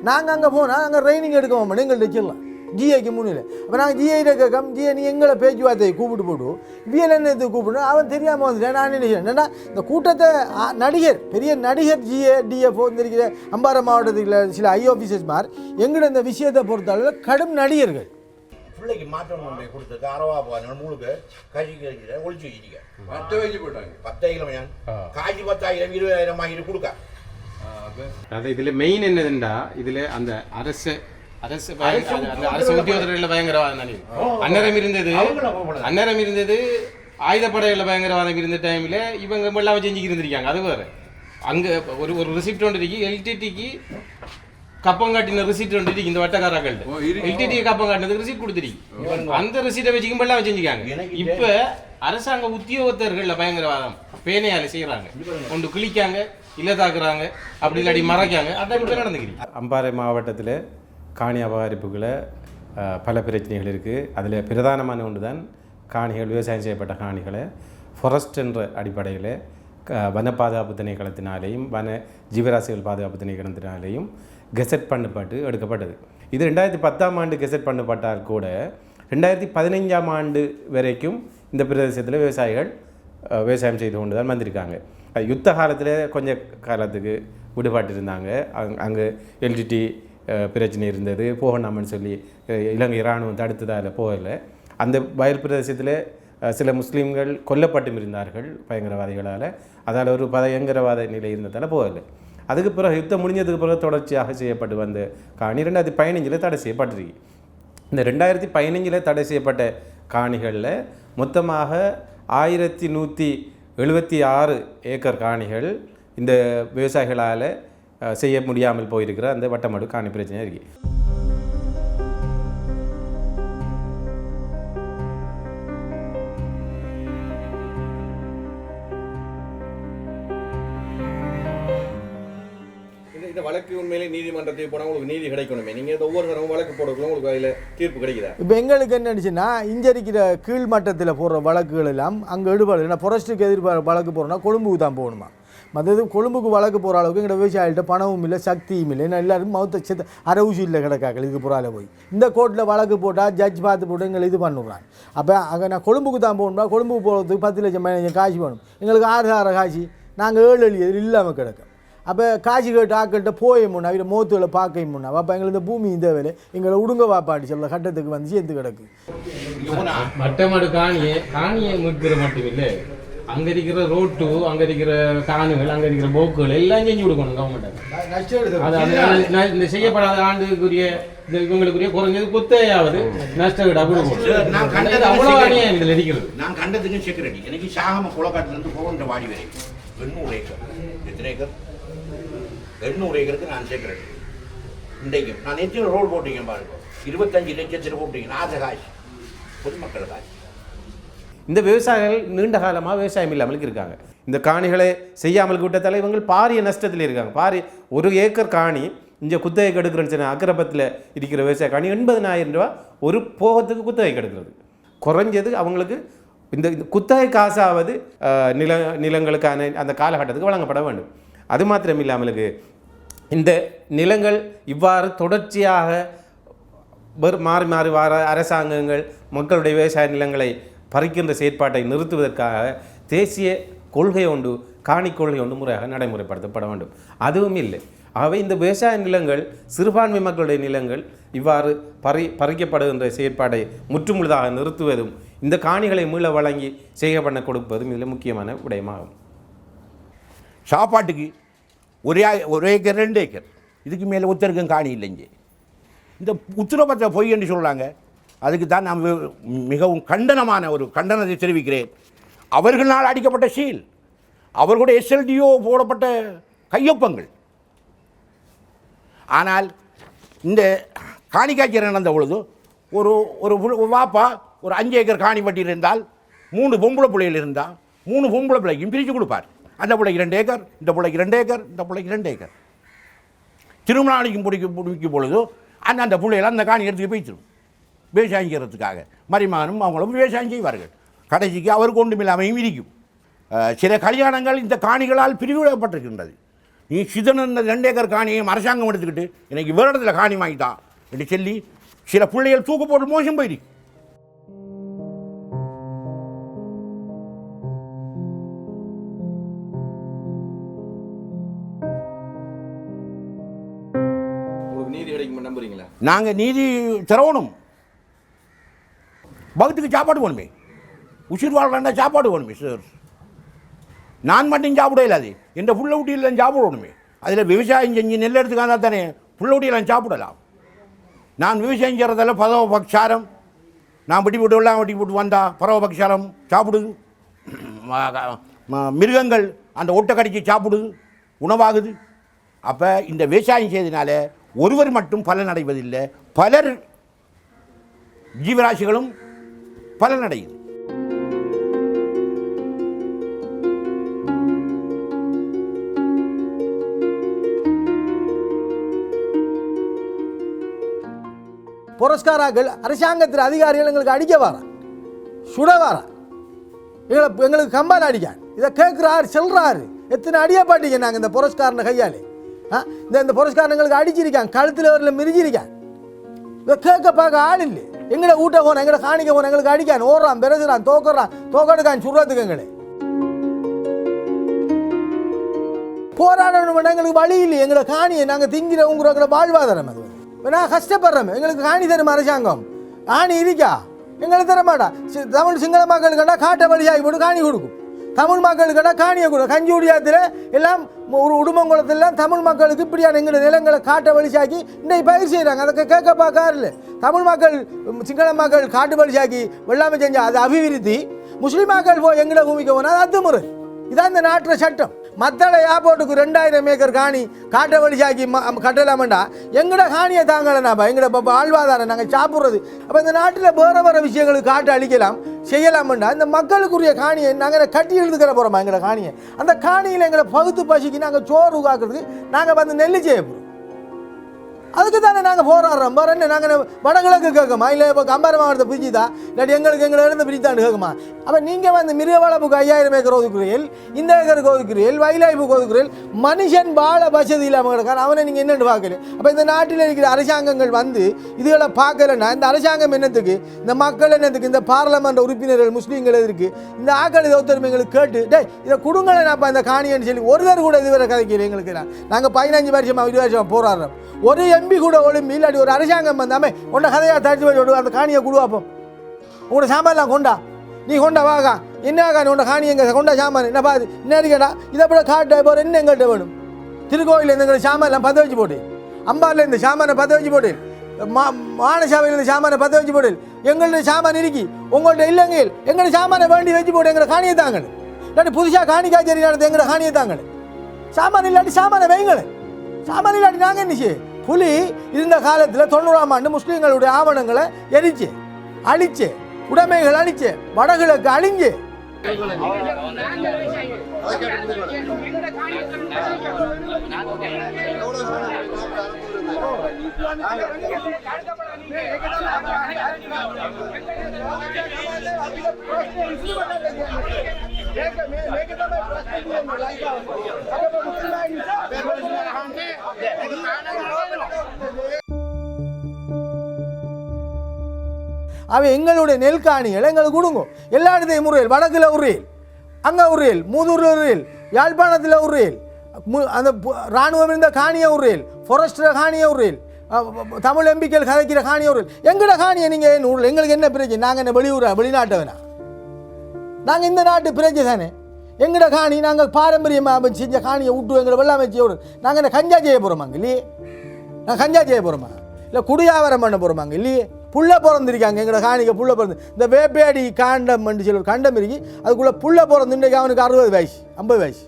நாங்கள் அங்கே போனால் அங்கே ட்ரைனிங் எடுக்க மாட்டோம், எங்கள்கிட்ட செல்லலாம் ஜிஏக்கு முன்னில். அப்போ நாங்கள் ஜிஐ கேட்கம் ஜிஏ நீ எங்களை பேச்சுவார்த்தையை கூப்பிட்டு போட்டு விஎல்என்எத்துக்கு கூப்பிடணும். அவன் தெரியாமல் வந்துட்டேன். நான் நினைக்கிறேன் என்னென்னா இந்த கூட்டத்தை பெரிய நடிகர் ஜிஏ டிஎஃப் வந்திருக்கிற அம்பாறை மாவட்டத்தில் சில ஐ ஆஃபீஸர்ஸ்மார் எங்களோட இந்த விஷயத்தை பொறுத்தளவில் கடும் நடிகர்கள். பிள்ளைக்கு மாற்றம் கொண்டு கொடுத்தது அரவா போவாங்க 3 பேர் காய்ச்சி ஒழிச்சு வச்சுக்க 10 போட்டாங்க. 10,000 காய்ச்சி 10,000 20,000 கொடுக்க. அது இதில் மெயின் என்னதுண்டா, இதில் அந்த அரச அரசு உத்தியோகத்தர்கள் பயங்கரவாதம் தானே அந்நேரம் இருந்தது ஆயுதப்படைகளில் பயங்கரவாதம் இருந்த டைமில் இவங்க எல்லாம் செஞ்சுக்கிட்டு இருந்திருக்காங்க. அது வேறு அங்கே ஒரு ரிசிப்ட் ஒன்று இருக்கு. எல்டிடிக்கு கப்பங்காட்டின ரிசிப்ட் ஒன்று இருக்கு. இந்த வட்டக்காரர்கள் எல்டிடி கப்பங்காட்டினதுக்கு ரிசிப்ட் கொடுத்துருக்கு. அந்த ரிசிப்டை வச்சுக்கும் எல்லாம் செஞ்சுக்காங்க. இப்போ அரசாங்க உத்தியோகத்தர்கள் பயங்கரவாதம் பேனையால் செய்கிறாங்க. ஒன்று கிழிக்காங்க, இல்லை தாக்குறாங்க, அப்படி இல்லாட்டி மறைக்காங்க. அதான் இப்போ நடந்துக்கிறீங்க. அம்பாறை மாவட்டத்தில் காணி அபகரிப்புகளை பல பிரச்சனைகள் இருக்குது. அதில் பிரதானமான ஒன்று தான் காணிகள், விவசாயம் செய்யப்பட்ட காணிகளை ஃபாரஸ்ட் என்ற அடிப்படையில் வன பாதுகாப்பு திணைக்களத்தினாலேயும் வன ஜீவராசிகள் பாதுகாப்பு திணைக்களத்தினாலேயும் கெசட் பண்ணப்பட்டு எடுக்கப்பட்டது. இது 2010ஆம் ஆண்டு கெசட் பண்ணப்பட்டால் கூட 2015ஆம் ஆண்டு வரைக்கும் இந்த பிரதேசத்தில் விவசாயிகள் விவசாயம் செய்து கொண்டு தான் வந்திருக்காங்க. யுத்த காலத்தில் கொஞ்ச காலத்துக்கு விடுபாட்டு இருந்தாங்க. அங்கே எல்டிடி பிரச்சனை இருந்தது, போகணாமன்னு சொல்லி இலங்கை இராணுவம் தடுத்ததால் போகலை. அந்த வயல் பிரதேசத்தில் சில முஸ்லீம்கள் கொல்லப்பட்டும் இருந்தார்கள் பயங்கரவாதிகளால். அதால் ஒரு பயங்கரவாத நிலை இருந்ததால் போகலை. அதுக்கு பிறகு யுத்தம் முடிஞ்சதுக்கு பிறகு தொடர்ச்சியாக செய்யப்பட்டு வந்த காணி 2015 தடை செய்யப்பட்டிருக்கு. இந்த 2015 தடை செய்யப்பட்ட காணிகளில் மொத்தமாக 1176 ஏக்கர் காணிகள் இந்த விவசாயிகளால் செய்ய முடியாமல் போயிருக்கிற அந்த வட்டமடு காணி பிரச்சனை இருக்குது. இந்த வழக்கு உண்மையிலே நீதிமன்றத்துக்கு போனால் உங்களுக்கு நீதி கிடைக்கணுமே. நீங்கள் ஒவ்வொரு தடவை வழக்கு போடக்குள்ள உங்களுக்கு அதில் தீர்ப்பு கிடைக்குதா? இப்போ எங்களுக்கு என்னச்சுன்னா இஞ்சரிக்கிற கீழ்மட்டத்தில் போடுற வழக்குகள் எல்லாம் அங்கே எடுபாடு. ஏன்னா ஃபாரஸ்ட்டுக்கு வழக்கு போகிறோன்னா கொழும்புக்கு தான் போகணுமா. மற்றது கொழும்புக்கு வழக்கு போகிற அளவுக்கு எங்களோட விவசாயிகிட்ட பணமும் இல்லை, சக்தியும் இல்லை. ஏன்னா எல்லாரும் மௌத்த அரவுசி இல்லை கிடக்காக்கள் இதுக்கு போகிறால போய் இந்த கோர்ட்டில் வழக்கு போட்டால் ஜட்ஜ் பார்த்து போட்டு எங்களை இது பண்ணுறாங்க. அப்போ அங்கே நான் கொழும்புக்கு தான் போகணும்னா கொழும்புக்கு போகிறதுக்கு 10 லட்சம் 15 லட்சம் காசு வேணும். எங்களுக்கு 6 காசு, நாங்கள் 7 எதிர் இல்லாமல் கிடக்கும். அப்போ காசு கேட்டு ஆக்கள்கிட்ட போய முன்னா இதில் மோத்துகளை பார்க்க முன்னா அப்போ எங்களுக்கு இந்த பூமி இந்த வேலை எங்களை உடுங்க வாப்பாடி சொல்ல கட்டத்துக்கு வந்து சேர்ந்து கிடக்கு. மட்டமாடு காணியை மீட்கிற மட்டும் இல்லை, அங்கே இருக்கிற ரோட்டு, அங்கே இருக்கிற காணுகள், அங்கே இருக்கிற போக்குகள் எல்லாம் செஞ்சு கொடுக்கணும் கவர்மெண்ட். இந்த செய்யப்படாத ஆண்டுக்குரிய இவங்களுக்குரிய குறைஞ்சது குத்தையாவது நஷ்டவிட கொடுக்கணும். நான் கண்டதுக்கு செக்யூரிட்டி எனக்கு சாகம குளக்காட்டிலிருந்து போகின்ற வாடி வரை 800 ஏக்கர். எத்தனை ஏக்கர்? 800 ஏக்கருக்கு நான் செக்யூரிட்டி. இன்றைக்கு நான் எத்தனை ரோல் போட்டீங்க பாருங்க. 25 லட்சத்தில் போட்டீங்க. நாச காசு, பொதுமக்கள் காசு. இந்த விவசாயிகள் நீண்ட காலமாக விவசாயம் இல்லாமல் இருக்காங்க. இந்த காணிகளை செய்யாமல் விட்டதால் இவங்க பாரிய நஷ்டத்தில் இருக்காங்க. ஒரு ஏக்கர் காணி இங்கே குத்தகை கெடுக்கிறேன்னு சொன்ன அக்கரப்பத்தில் இருக்கிற விவசாய காணி 80,000 ரூபா ஒரு போகத்துக்கு குத்தகை கெடுக்கிறது. குறைஞ்சது அவங்களுக்கு இந்த குத்தகை காசாவது நிலங்களுக்கான அந்த காலகட்டத்துக்கு வழங்கப்பட வேண்டும். அது மாத்திரம் இல்லாமலுக்கு இந்த நிலங்கள் இவ்வாறு தொடர்ச்சியாக மாறி மாறி வார அரசாங்கங்கள் மக்களுடைய விவசாய நிலங்களை பறிக்கின்ற செயற்பாட்டை நிறுத்துவதற்காக தேசிய கொள்கை ஒன்று, காணி கொள்கை ஒன்று முறையாக நடைமுறைப்படுத்தப்பட வேண்டும். அதுவும் இல்லை. ஆகவே இந்த விவசாய நிலங்கள், சிறுபான்மை மக்களுடைய நிலங்கள் இவ்வாறு பறிக்கப்படுகின்ற செயற்பாட்டை முற்றுமுழுதாக நிறுத்துவதும் இந்த காணிகளை மீள வழங்கி செய்யப்பட கொடுப்பதும் இதில் முக்கியமான விடயமாகும். சாப்பாட்டுக்கு ஒரு ஏக்கர் 2 ஏக்கர் இதுக்கு மேலே ஒருத்தருக்கும் காணி இல்லைங்க. இந்த உத்தரப்பத்திர பொய் என்று சொல்கிறாங்க. அதுக்கு தான் நான் மிகவும் கண்டனமான ஒரு கண்டனத்தை தெரிவிக்கிறேன். அவர்களால் அடிக்கப்பட்ட சீல், அவர்களுடைய SLDO போடப்பட்ட கையொப்பங்கள். ஆனால் இந்த காணிக்காட்சி நடந்த பொழுது ஒரு வாப்பா ஒரு 5 ஏக்கர் காணி வட்டியில் இருந்தால் 3 பொம்பளை பிள்ளைகள் இருந்தால் 3 பொம்பளை பிள்ளைக்கும் பிரித்து கொடுப்பார். அந்த பிள்ளைக்கு 2 ஏக்கர், இந்த பிள்ளைக்கு 2 ஏக்கர், இந்த பிள்ளைக்கு 2 ஏக்கர். திருமணாளிக்கும் பிடிக்கும் பொழுது அந்த பிள்ளைகள் அந்த காணி எடுத்துக்கு போய்த்திரும் விவசாயம் செய்கிறதுக்காக. மரிமகனும் அவங்களும் விவசாயம் செய்வார்கள். கடைசிக்கு அவருக்கு ஒன்றும் இல்லாமையும் இருக்கும். சில கல்யாணங்கள் இந்த காணிகளால் பிரிவிடப்பட்டிருக்கின்றது. நீ சிதன 2 ஏக்கர் காணியையும் அரசாங்கம் எடுத்துக்கிட்டு எனக்கு வேறு இடத்துல காணி வாங்கிட்டான் என்று சொல்லி சில பிள்ளைகள் தூக்கு போட்டு மோசம் போயிருக்கு. நாங்கள் நீதி தரணும். பகுத்துக்கு சாப்பாடு வேணுமே, உயிர் வாழ்றா சாப்பாடு வேணுமே சார். நான் மட்டும் சாப்பிட இல்லாது, எந்த புள்ள ஊட்டியெல்லாம் சாப்பிடணுமே. அதில் விவசாயம் செஞ்சு நெல் எடுத்துக்காந்தா தானே புள்ள ஊட்டியெல்லாம் சாப்பிடலாம். நான் விவசாயம் செய்கிறதால பரவபக்ஷாரம் நான் வெட்டி போட்டு வந்தா பரவபக்ஷாரம் சாப்பிடுது, மிருகங்கள் அந்த ஒட்டை கடிச்சு சாப்பிடுது, உணவாகுது. அப்போ இந்த விவசாயம் செய்ததுனால ஒருவர் மட்டும் பலன் அடைவதில்லை, பலர் ஜீவராசிகளும் பலனடையுது. புரஸ்காராக்கள் அரசாங்கத்தில் அதிகாரிகள் எங்களுக்கு அடிக்க வரான், சுட வரான், எங்களுக்கு கம்பால் அடிக்கான். இதை கேட்குறாரு செல்றாரு. எத்தனை அடியா பாட்டிங்க நாங்கள் இந்த புரஸ்காரனை கையாலே இந்த புரஸ்காரன் எங்களுக்கு அடிச்சிருக்கான், கழுத்தில் வரல மிரிஞ்சிருக்கான். இதை கேட்க பார்க்க ஆள் இல்லை. எங்களை ஊட்ட போன எங்களை காணிக்க போன எங்களுக்கு அடிக்கான், ஓடுறான், பெருசுறான், தோக்கடுக்கான் சுடுறதுக்கு எங்களை போராடணும். எங்களுக்கு வழி இல்லை. எங்களை காணியை நாங்கள் திங்கிறவங்கிற வாழ்வாதாரம் அது. நான் கஷ்டப்படுறோம். எங்களுக்கு காணி தரும் அரசாங்கம், காணி இருக்கா எங்களுக்கு தர மாட்டா. தமிழ் சிங்கள மக்களுக்குண்டா காட்டை வழியாகி போட்டு காணி கொடுக்கும், தமிழ் மக்களுக்குண்டா காணியை கொடுக்கும். கஞ்சியுடியாத்தில் எல்லாம் ஒரு உடுமங்குளத்திலாம் தமிழ் மக்களுக்கு இப்படியான எங்களை நிலங்களை காட்டை வழிசாக்கி இன்றைக்கு பயிர் செய்கிறாங்க. அதை கேட்க பார்க்காருல்ல. தமிழ் மக்கள் சிங்கள மக்கள் காட்டு வழிசாக்கி வெள்ளாமை செஞ்சால் அது அபிவிருத்தி, முஸ்லீம் மக்கள் போய் எங்களை பூமிக்க போனால் அது முறை. இதான் இந்த நாட்டில் சட்டம். மத்தளை ஏர்போர்ட்டுக்கு 2000 ஏக்கர் காணி காட்டை வழிசாக்கி கட்டலாமண்டா எங்கட காணியை தாங்கலனாப்பா, எங்கட வாழ்வாதாரம் நாங்கள் சாப்பிட்றது. அப்போ இந்த நாட்டில் வேறு விஷயங்களுக்கு காட்டை அழிக்கலாம் செய்யலாமண்டா இந்த மக்களுக்குரிய காணியை நாங்கள் கட்டி எழுதுக்கிற போகிறோமா? எங்களோட காணியை அந்த காணியில் எங்களை பகுத்து பசிக்கு நாங்கள் சோறு காக்கிறதுக்கு நாங்கள் வந்து நெல் செய்ய போகிறோம். அதுக்கு தானே நாங்கள் போராடுறோம். வேறு என்ன நாங்கள் வடகிழக்கு கேட்குமா, இல்லை இப்போ கம்பேர் மாவட்டத்தை பிரிச்சுதா, இல்லாட்டி எங்களை இருந்து பிரித்தாண்டு கேட்குமா? அப்போ நீங்கள் வந்து மிருக வளர்ப்புக்கு 5000 ஏக்கர் ஒதுக்குறீர்கள், இந்த ஏக்கருக்கு ஒதுக்குறீர்கள், வைலாய்ப்புக்கு ஒதுக்குறீர்கள். மனுஷன் வாழ வசதி இல்லாமல் கிடக்கான், அவனை நீங்கள் என்னென்னு பார்க்கல. அப்போ இந்த நாட்டில் இருக்கிற அரசாங்கங்கள் வந்து இதுகளை பார்க்கலன்னா இந்த அரசாங்கம் என்னத்துக்கு, இந்த மக்கள் என்னத்துக்கு, இந்த பாராளுமன்ற உறுப்பினர்கள் முஸ்லீம்கள் எதுக்கு, இந்த ஆக்கள் இதை ஒத்துழைமைங்களுக்கு கேட்டு இதை கொடுங்களே நாப்பா இந்த காணின்னு சொல்லி ஒருவர் கூட இதுவரை கதைக்கல. எங்களுக்கு நாங்கள் 15 வருஷமாக 20 வருஷமாக போராடுறோம். ஒரு எம்பி கூட ஒழும்பி இல்லாட்டி ஒரு அரசாங்கம் வந்தாமே உன்னை கதையாக தடுத்து வச்சு அந்த காணியை கொடுவாப்போம். உங்களோட சாமான்லாம் கொண்டா, நீ கொண்டா வாகா என்ன காணி உன்னை காணி எங்க கொண்டா சாமான் என்ன பாது என்ன இருக்கடா, இதை போல காட்ட போகிற என்ன எங்கள்கிட்ட வேணும். திருக்கோயிலில் எங்களை சாமான்லாம் பற்ற வச்சு போட்டு, அம்பாவில் இந்த சாமானை பற்ற வச்சு போட்டு, மானசாவையில் இந்த சாமானை பற்ற வச்சு போட்டு, எங்கள்ட்ட சாமான் இருக்கி உங்கள்கிட்ட இல்லைங்க, எங்களை சாமானை வேண்டி வச்சு போட்டு எங்களை காணியை தாங்கணும். இல்லாட்டி புதுசாக காணி காய்ச்சறி நடந்து எங்களை காணியை தாங்கணும். சாமான் இல்லாட்டி சாமானை வைங்களே, சாமான் இல்லாட்டி நாங்கள் என்ன புலி இருந்த காலத்தில் 90ஆம் ஆண்டு முஸ்லீம்களுடைய ஆவணங்களை எரிச்சு அழிச்சு உடைமைகள் அழிச்சு வடகிழக்கு அழிஞ்சு அவை எங்களுடைய நெல் காணிகள் எங்களுக்கு கொடுங்க. எல்லா இடத்தையும் உரியல், வடக்கில் உரியல், அங்கே உரியல், மூதூரில் உரியல், யாழ்ப்பாணத்தில் உரியல், அந்த இராணுவம் இருந்த காணியை உரியல், ஃபாரஸ்டர் காணியை உரியல், தமிழ் எம்பிக்கள் கதைக்கிற காணியை உரியல். எங்களோட காணியை நீங்கள் ஏன் உரியல்? எங்களுக்கு என்ன பிரச்சனை? நாங்கள் என்ன வெளிநாட்டவனா? நாங்கள் இந்த நாட்டு பிரச்சனை தானே. எங்களோட காணி நாங்கள் பாரம்பரியமாக செஞ்ச காணியை விட்டு எங்களை வெள்ளாமை செய்ய நாங்கள் என்ன கஞ்சா செய்ய போகிறோமாங்க இல்லையே? நாங்கள் கஞ்சா செய்ய போகிறோமா? இல்லை குடியாவரம் பண்ண போகிறோமாங்க இல்லையே? புள்ள பிறந்திருக்காங்க எங்களோட காணிக்க புள்ள பிறந்து இந்த வேப்பேடி காண்டம் சொல்லி ஒரு கண்டம் இருக்கி அதுக்குள்ளே புள்ள பிறந்து இன்றைக்கு அவனுக்கு 60 வயசு 50 வயசு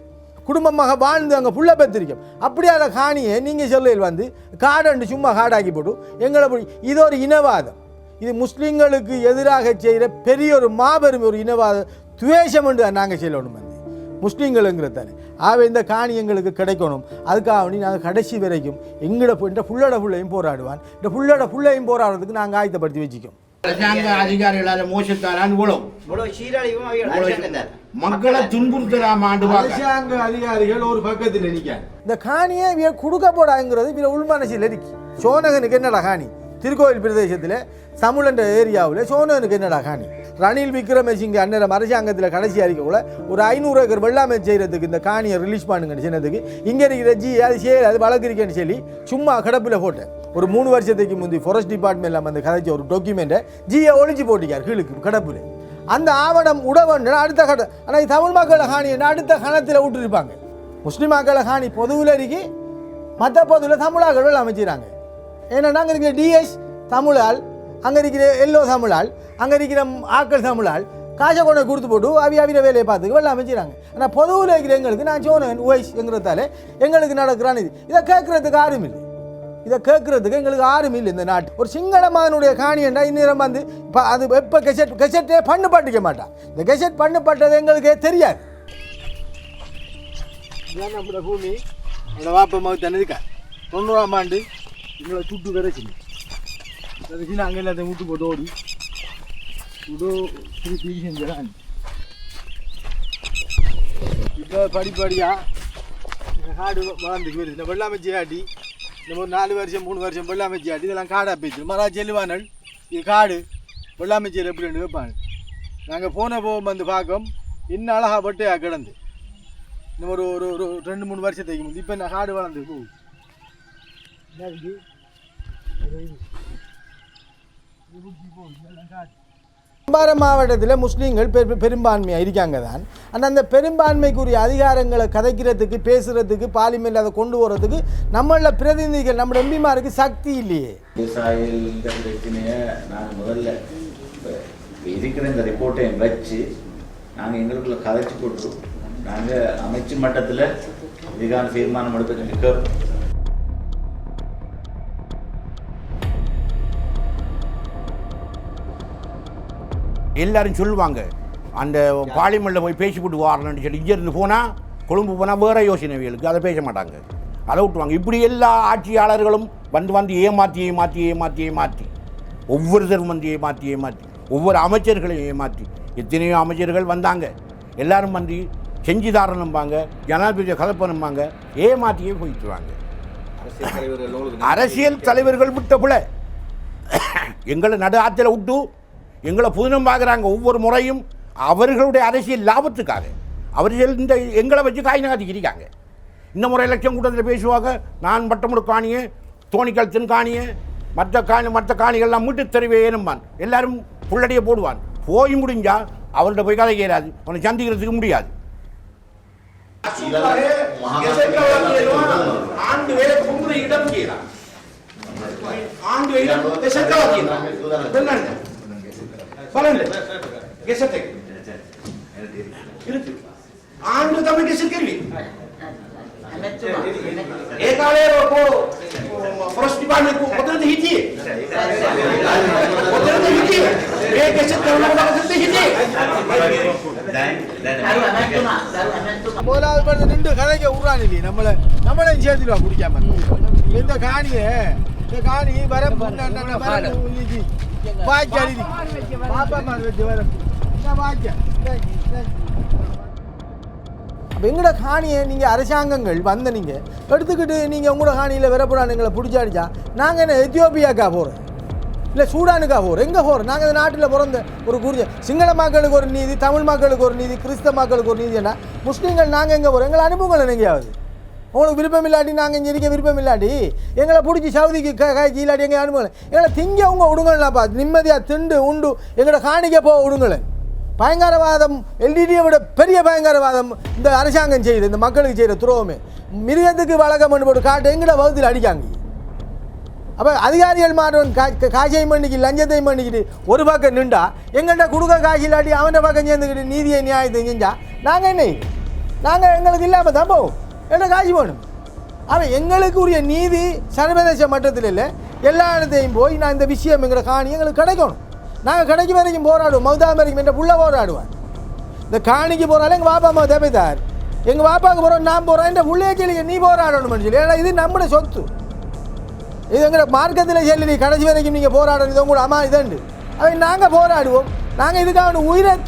குடும்பமாக வாழ்ந்து அங்கே புள்ள பெற்றிருக்கோம். அப்படியான காணியை நீங்கள் சொல்லையில் வந்து காடண்டு சும்மா காடாக்கி போட்டு எங்களை இது ஒரு இனவாதம். இது முஸ்லீம்களுக்கு எதிராக செய்கிற பெரிய ஒரு மாபெரும் ஒரு இனவாத துவேஷம் என்று நாங்கள் சொல்லணும் வந்து முஸ்லீம்களுங்கிறதானே. ஆகவே இந்த காணி எங்களுக்கு கிடைக்கணும். அதுக்காக வேண்டி நாங்கள் கடைசி வரைக்கும் எங்களோட இந்த புள்ளோட புள்ளையும் போராடுவான். இந்த புள்ளோட புள்ளையும் போராடுறதுக்கு நாங்கள் ஆயத்தப்படுத்தி வச்சுக்கோம். அரசாங்க அதிகாரிகளால் மோசத்தாரான் மக்களை துன்புறுத்தலாம். அரசாங்க அதிகாரிகள் ஒரு பக்கத்தில் நிற்க இந்த காணியை கொடுக்க போடாங்கிறது இதில் உள்மனசில் இருக்கு. சோனகனுக்கு என்னடா காணி? திருக்கோயில் பிரதேசத்தில் தமிழன்ற ஏரியாவில் சோனகனுக்கு என்னடா காணி? ரணில் விக்ரமசிங்க அண்ணன் அரசாங்கத்தில் கடைசி அறிக்கைக்குள்ள ஒரு 500 ஏக்கர் வெள்ளாமை செய்கிறதுக்கு இந்த காணியை ரிலீஸ் பண்ணுங்கன்னு சொன்னதுக்கு இங்கே இருக்கிற அது செய்ய அது வளர்க்குறீங்கன்னு சொல்லி சும்மா கடப்பில் போட்டேன். ஒரு 3 வருஷத்துக்கு முந்தி ஃபாரஸ்ட் டிபார்ட்மெண்ட்டில் வந்து கதைச்ச ஒரு டாக்குமெண்ட்டை ஜியை ஒழிச்சு போட்டிக்கார் கீழுக்கு கடப்பில். அந்த ஆவணம் உடவன்னு அடுத்த கட ஆனால் தமிழ் மக்களை காணி அடுத்த கணத்தில் விட்டுருப்பாங்க. முஸ்லீம் மக்களை காணி பொதுவில் இருக்கி மற்ற பொதுவில் தமிழாக்கள் அமைச்சிடறாங்க. ஏன்னா நாங்கள் இருக்கிற டிஎஸ் தமிழால், அங்கே இருக்கிற எல்லோ தமிழால், அங்கே இருக்கிற ஆக்கள் தமிழால் காசை கொண்டு கொடுத்து போட்டு அவிர வேலையை பார்த்துக்கு வெள்ள அமைச்சிறாங்க. ஆனால் பொதுவில் இருக்கிற எங்களுக்கு நான் சோனன் உவைஸ்ங்கிறதால எங்களுக்கு நடக்கிறான் இதை கேட்குறதுக்கு யாரும் இல்லை. இதை கேட்குறதுக்கு எங்களுக்கு யாரும் இல்லை. இந்த நாட்டு ஒரு சிங்கள மகனுடைய காணியண்டா இந்நேரம் வந்து இப்போ அது எப்போ கெசெட்டே பண்ணப்பட்டிக்க மாட்டான். இந்த கெசெட் பண்ணப்பட்டது எங்களுக்கே தெரியாது. இதுதான் நம்மளோட பூமி. நம்மளோட வாப்பமாக தானே இருக்கா 90ஆம் ஆண்டு எங்களை சுட்டு விரைச்சி அங்கே எல்லாத்தையும் விட்டு போட்டு ஓடி திருப்பி செஞ்சான். இப்போ படிப்படியாக இந்த காடு வளர்ந்துக்கு வருது. இந்த வெள்ளாமைச்சி ஆட்டி இந்த ஒரு 4 வருஷம் 3 வருஷம் வெள்ளாமைச்சி ஆட்டி இதெல்லாம் காடாக போயிடுச்சு. மரா செல்லுவானல் இது காடு வெள்ளாமைச்சியில் எப்படின்னு வைப்பாங்க. நாங்கள் போன வந்து பார்க்கோம் இன்னும் அழகாக பட்டையாக கிடந்து இன்னும் ஒரு ஒரு 2-3 வருஷத்துக்கு முந்தி இப்போ இந்த காடு வளர்ந்து போகுது. அம்பாறை மாவட்டத்தில் முஸ்லீம்கள் பெரும்பான்மையாக இருக்காங்க தான். ஆனால் அந்த பெரும்பான்மைக்குரிய அதிகாரங்களை கதைக்கிறதுக்கு பேசுகிறதுக்கு பார்லிமெண்ட் அதை கொண்டு போகிறதுக்கு நம்மள பிரதிநிதிகள் நம்ம எம்பிமாருக்கு சக்தி இல்லையே. விவசாயிகள் இந்த பிரச்சனையை நாங்கள் முதல்ல இருக்கிற இந்த ரிப்போர்ட்டை வச்சு நாங்கள் எங்களுக்குள்ள கதைச்சு போட்டு நாங்கள் அமைச்சு மட்டத்தில் இதுக்கான தீர்மானம் எடுக்க நிற்க எல்லாரும் சொல்லுவாங்க அந்த பார்லிமெண்ட்டில் போய் பேசி போட்டு வரணும்னு சொல்லி இங்கேருந்து போனால் கொழும்பு போனால் வேறு யோசனைகளுக்கு அதை பேச மாட்டாங்க, அதை விட்டுவாங்க. இப்படி எல்லா ஆட்சியாளர்களும் வந்து ஏமாற்றி ஒவ்வொருத்தரும் வந்து ஏமாற்றி ஒவ்வொரு அமைச்சர்களையும் ஏமாற்றி எத்தனையோ அமைச்சர்கள் வந்தாங்க. எல்லாரும் வந்து செஞ்சு தாரணும்பாங்க, ஜனாதிபதியை கலப்பணும்பாங்க, ஏமாற்றியே போயிட்டுருவாங்க. அரசியல் தலைவர்கள் விட்ட போல எங்களை நடு ஆற்றில் விட்டு எங்களை புதினம் பார்க்குறாங்க. ஒவ்வொரு முறையும் அவர்களுடைய அரசியல் லாபத்துக்காக அவர்கள் இந்த எங்களை வச்சு காய் நகர்த்திக்கிறாங்க. இந்த முறை எலெக்ஷன் கூட்டத்தில் பேசுவாங்க, நான் பட்டமுடு காணியே தோணிக்கல் காணியே மற்ற காணிகள்லாம் மீட்டு தருவேனும்பான். எல்லாரும் புள்ளடியை போடுவான். போய் முடிஞ்சால் அவர்கிட்ட போய் கதை கேளாது, அவனை சந்திக்கிறதுக்கு முடியாது. முதலாவது நின்று கதைக்க விடுறான் இல்லையே நம்மளே சேர்த்துடுவா குடிக்காம. இந்த காணி வர வாய்க்காடி பாப்பா வச்சு வர அப்போ எங்களோட காணியை நீங்கள் அரசாங்கங்கள் வந்த நீங்கள் எடுத்துக்கிட்டு நீங்கள் உங்களோட காணியில் வரப்படான்னு எங்களை பிடிச்சாடிச்சா நாங்கள் என்ன எத்தியோப்பியாக்கா போகிறோம், இல்லை சூடானுக்கா போகிறோம், எங்கே போகிறோம்? நாங்கள் இந்த நாட்டில் பிறந்த ஒரு குறிஞ்ச சிங்கள மக்களுக்கு ஒரு நீதி, தமிழ் மக்களுக்கு ஒரு நீதி, கிறிஸ்தவ மக்களுக்கு ஒரு நீதினா முஸ்லீம்கள் நாங்கள் எங்கே போகிறோம்? எங்களை அனுப்புங்களை எங்கேயாவது உங்களுக்கு விருப்பம் இல்லாட்டி நாங்கள் இங்கே இருக்க விருப்பம் இல்லாட்டி எங்களை பிடிச்சி சவுதிக்கு காய்ச்சி இல்லாட்டி எங்கே அனுப்புங்களேன். எங்களை திங்க உங்க விடுங்களாப்பா, நிம்மதியாக திண்டு உண்டு எங்களோட காணிக்க போக விடுங்களேன். பயங்கரவாதம் எல்டிடியை விட பெரிய பயங்கரவாதம் இந்த அரசாங்கம் செய்யுது, இந்த மக்களுக்கு செய்கிற துரோகமே. மிருகத்துக்கு வழக்கம் பண்ணி போட்டு காட்டு எங்கட வகுத்தில் அடிக்காங்க. அப்போ அதிகாரிகள் மாறவன் காசையும் பண்ணிக்கிட்டு லஞ்சத்தையும் பண்ணிக்கிட்டு ஒரு பக்கம் நின்றா எங்கள்கிட்ட கொடுக்க காசு இல்லாட்டி அவன் பக்கம் சேர்ந்துக்கிட்டு நீதியை நியாயத்தை செஞ்சா நாங்கள் என்ன நாங்கள் எங்களுக்கு இல்லாமல் தான் போவோம், என்ன காசு வேணும். அவன் எங்களுக்கு உரிய நீதி சர்வதேச மட்டத்தில் இல்லை, எல்லா இடத்தையும் போய் நான் இந்த விஷயம் எங்களை காணி எங்களுக்கு கிடைக்கணும். நாங்கள் கிடைக்கும் வரைக்கும் போராடுவோம், மௌதாம் வரைக்கும் என்ற புள்ள போராடுவேன். இந்த காணிக்கு போகிறாலும் எங்கள் பாப்பா அம்மா தேவைத்தார், எங்கள் பாப்பாவுக்கு போகிறோம் நான் போகிறேன் என்ற உள்ளே கேள்வி நீ போராடணும்னு சொல்லி. ஏன்னா இது நம்முடைய சொத்து, இது எங்களை மார்க்கத்தில் சொல்லி கடைசி வரைக்கும் நீங்கள் போராடணும், இது உங்களோட அம்மா இதண்டு. அதை நாங்கள் போராடுவோம். நாங்கள் இதுக்காக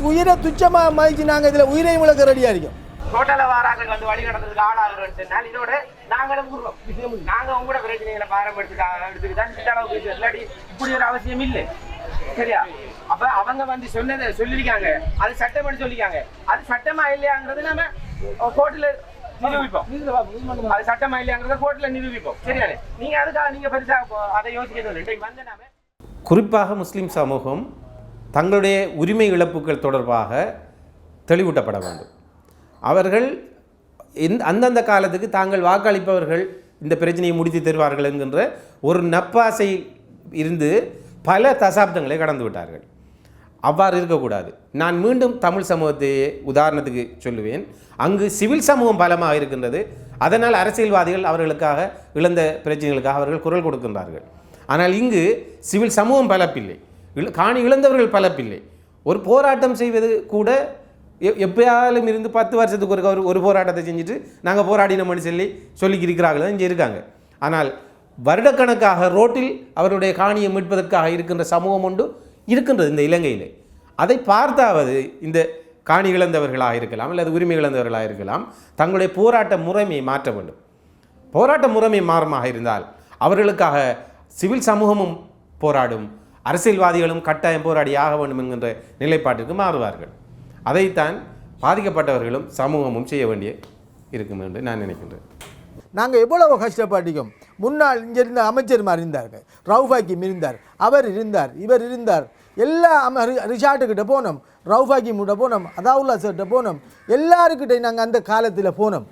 உயிரை துச்சமாக மதித்து நாங்கள் இதில் உயிரை முழக்க ரெடியாக இருக்கோம். ஹோட்டல வாராக்கள் வந்து வழி நடந்ததுக்கு ஆளாகிறோம். இதோட நாங்களும் நாங்கள் உங்களோட பிரச்சனைகளை எடுத்துக்கிட்டான் இந்த அளவுக்கு இல்லாட்டி இப்படி ஒரு அவசியம் இல்லை, சரியா? அப்ப அவங்க வந்து சொன்னதை சொல்லிருக்காங்க, அது சட்டம் பண்ணி சொல்லிருக்காங்க. அது சட்டமா இல்லையாங்கிறது நம்ம கோர்ட்ல நிரூபிப்போம். அது சட்டமா இல்லையாங்கிறத கோர்ட்ல நிரூபிப்போம், சரியானே? நீங்க அதுக்காக நீங்க பெருசா அதை யோசிக்கிறது வந்து நாம குறிப்பாக முஸ்லீம் சமூகம் தங்களுடைய உரிமை இழப்புகள் தொடர்பாக தெளிவூட்டப்பட வேண்டும். அவர்கள் அந்தந்த காலத்துக்கு தாங்கள் வாக்களிப்பவர்கள் இந்த பிரச்சனையை முடித்து தருவார்கள் என்கின்ற ஒரு நப்பாசை இருந்து பல தசாப்தங்களை கடந்து விட்டார்கள். அவ்வாறு இருக்கக்கூடாது. நான் மீண்டும் தமிழ் சமூகத்தை உதாரணத்துக்கு சொல்லுவேன். அங்கு சிவில் சமூகம் பலமாக இருக்கின்றது. அதனால் அரசியல்வாதிகள் அவர்களுக்காக இழந்த பிரச்சனைகளுக்காக அவர்கள் குரல் கொடுக்கின்றார்கள். ஆனால் இங்கு சிவில் சமூகம் பலப்பில்லை, காணி இழந்தவர்கள் பலப்பில்லை. ஒரு போராட்டம் செய்வது கூட எப்பயாலும் இருந்து 10 வருஷத்துக்கு ஒரு போராட்டத்தை செஞ்சுட்டு நாங்கள் போராடினோம்னு சொல்லிக்கிறார்கள் தான் இங்கே இருக்காங்க. ஆனால் வருடக்கணக்காக ரோட்டில் அவருடைய காணியை மீட்பதற்காக இருக்கின்ற சமூகம் ஒன்று இருக்கின்றது இந்த இலங்கையில். அதை பார்த்தாவது இந்த காணி இழந்தவர்களாக இருக்கலாம் அல்லது உரிமை இழந்தவர்களாக இருக்கலாம், தங்களுடைய போராட்ட முறைமையை மாற்ற வேண்டும். போராட்ட முறைமை மாறுமாக இருந்தால் அவர்களுக்காக சிவில் சமூகமும் போராடும், அரசியல்வாதிகளும் கட்டாயம் போராடி ஆக வேண்டும் என்கின்ற நிலைப்பாட்டிற்கு மாறுவார்கள். அதைத்தான் பாதிக்கப்பட்டவர்களும் சமூகமும் செய்ய வேண்டிய இருக்கும் என்று நான் நினைக்கின்றேன். நாங்கள் எவ்வளவு கஷ்டப்பட்டிக்கும். முன்னாள் இங்கே இருந்த அமைச்சர்மார் இருந்தார்கள், ரவுஃப் ஹக்கீம் இருந்தார், அவர் இருந்தார், இவர் இருந்தார். எல்லா ரிஷாட்டுக்கிட்ட போனோம், ரவுஃப் ஹக்கீம்கிட்ட போனோம், அதாவுல்லா சார்கிட்ட போனோம், எல்லாருக்கிட்டே நாங்கள் அந்த காலத்தில் போனோம்,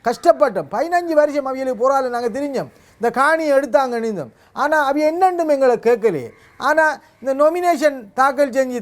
கஷ்டப்பட்டோம். 15 வருஷம் அவியலுக்கு போராட நாங்கள் தெரிஞ்சோம். இந்த காணியை எடுத்தாங்க நீந்தோம். ஆனால் அவை என்னென்னும் எங்களை கேட்கலையே. ஆனால் இந்த நொமினேஷன் தாக்கல் செஞ்சு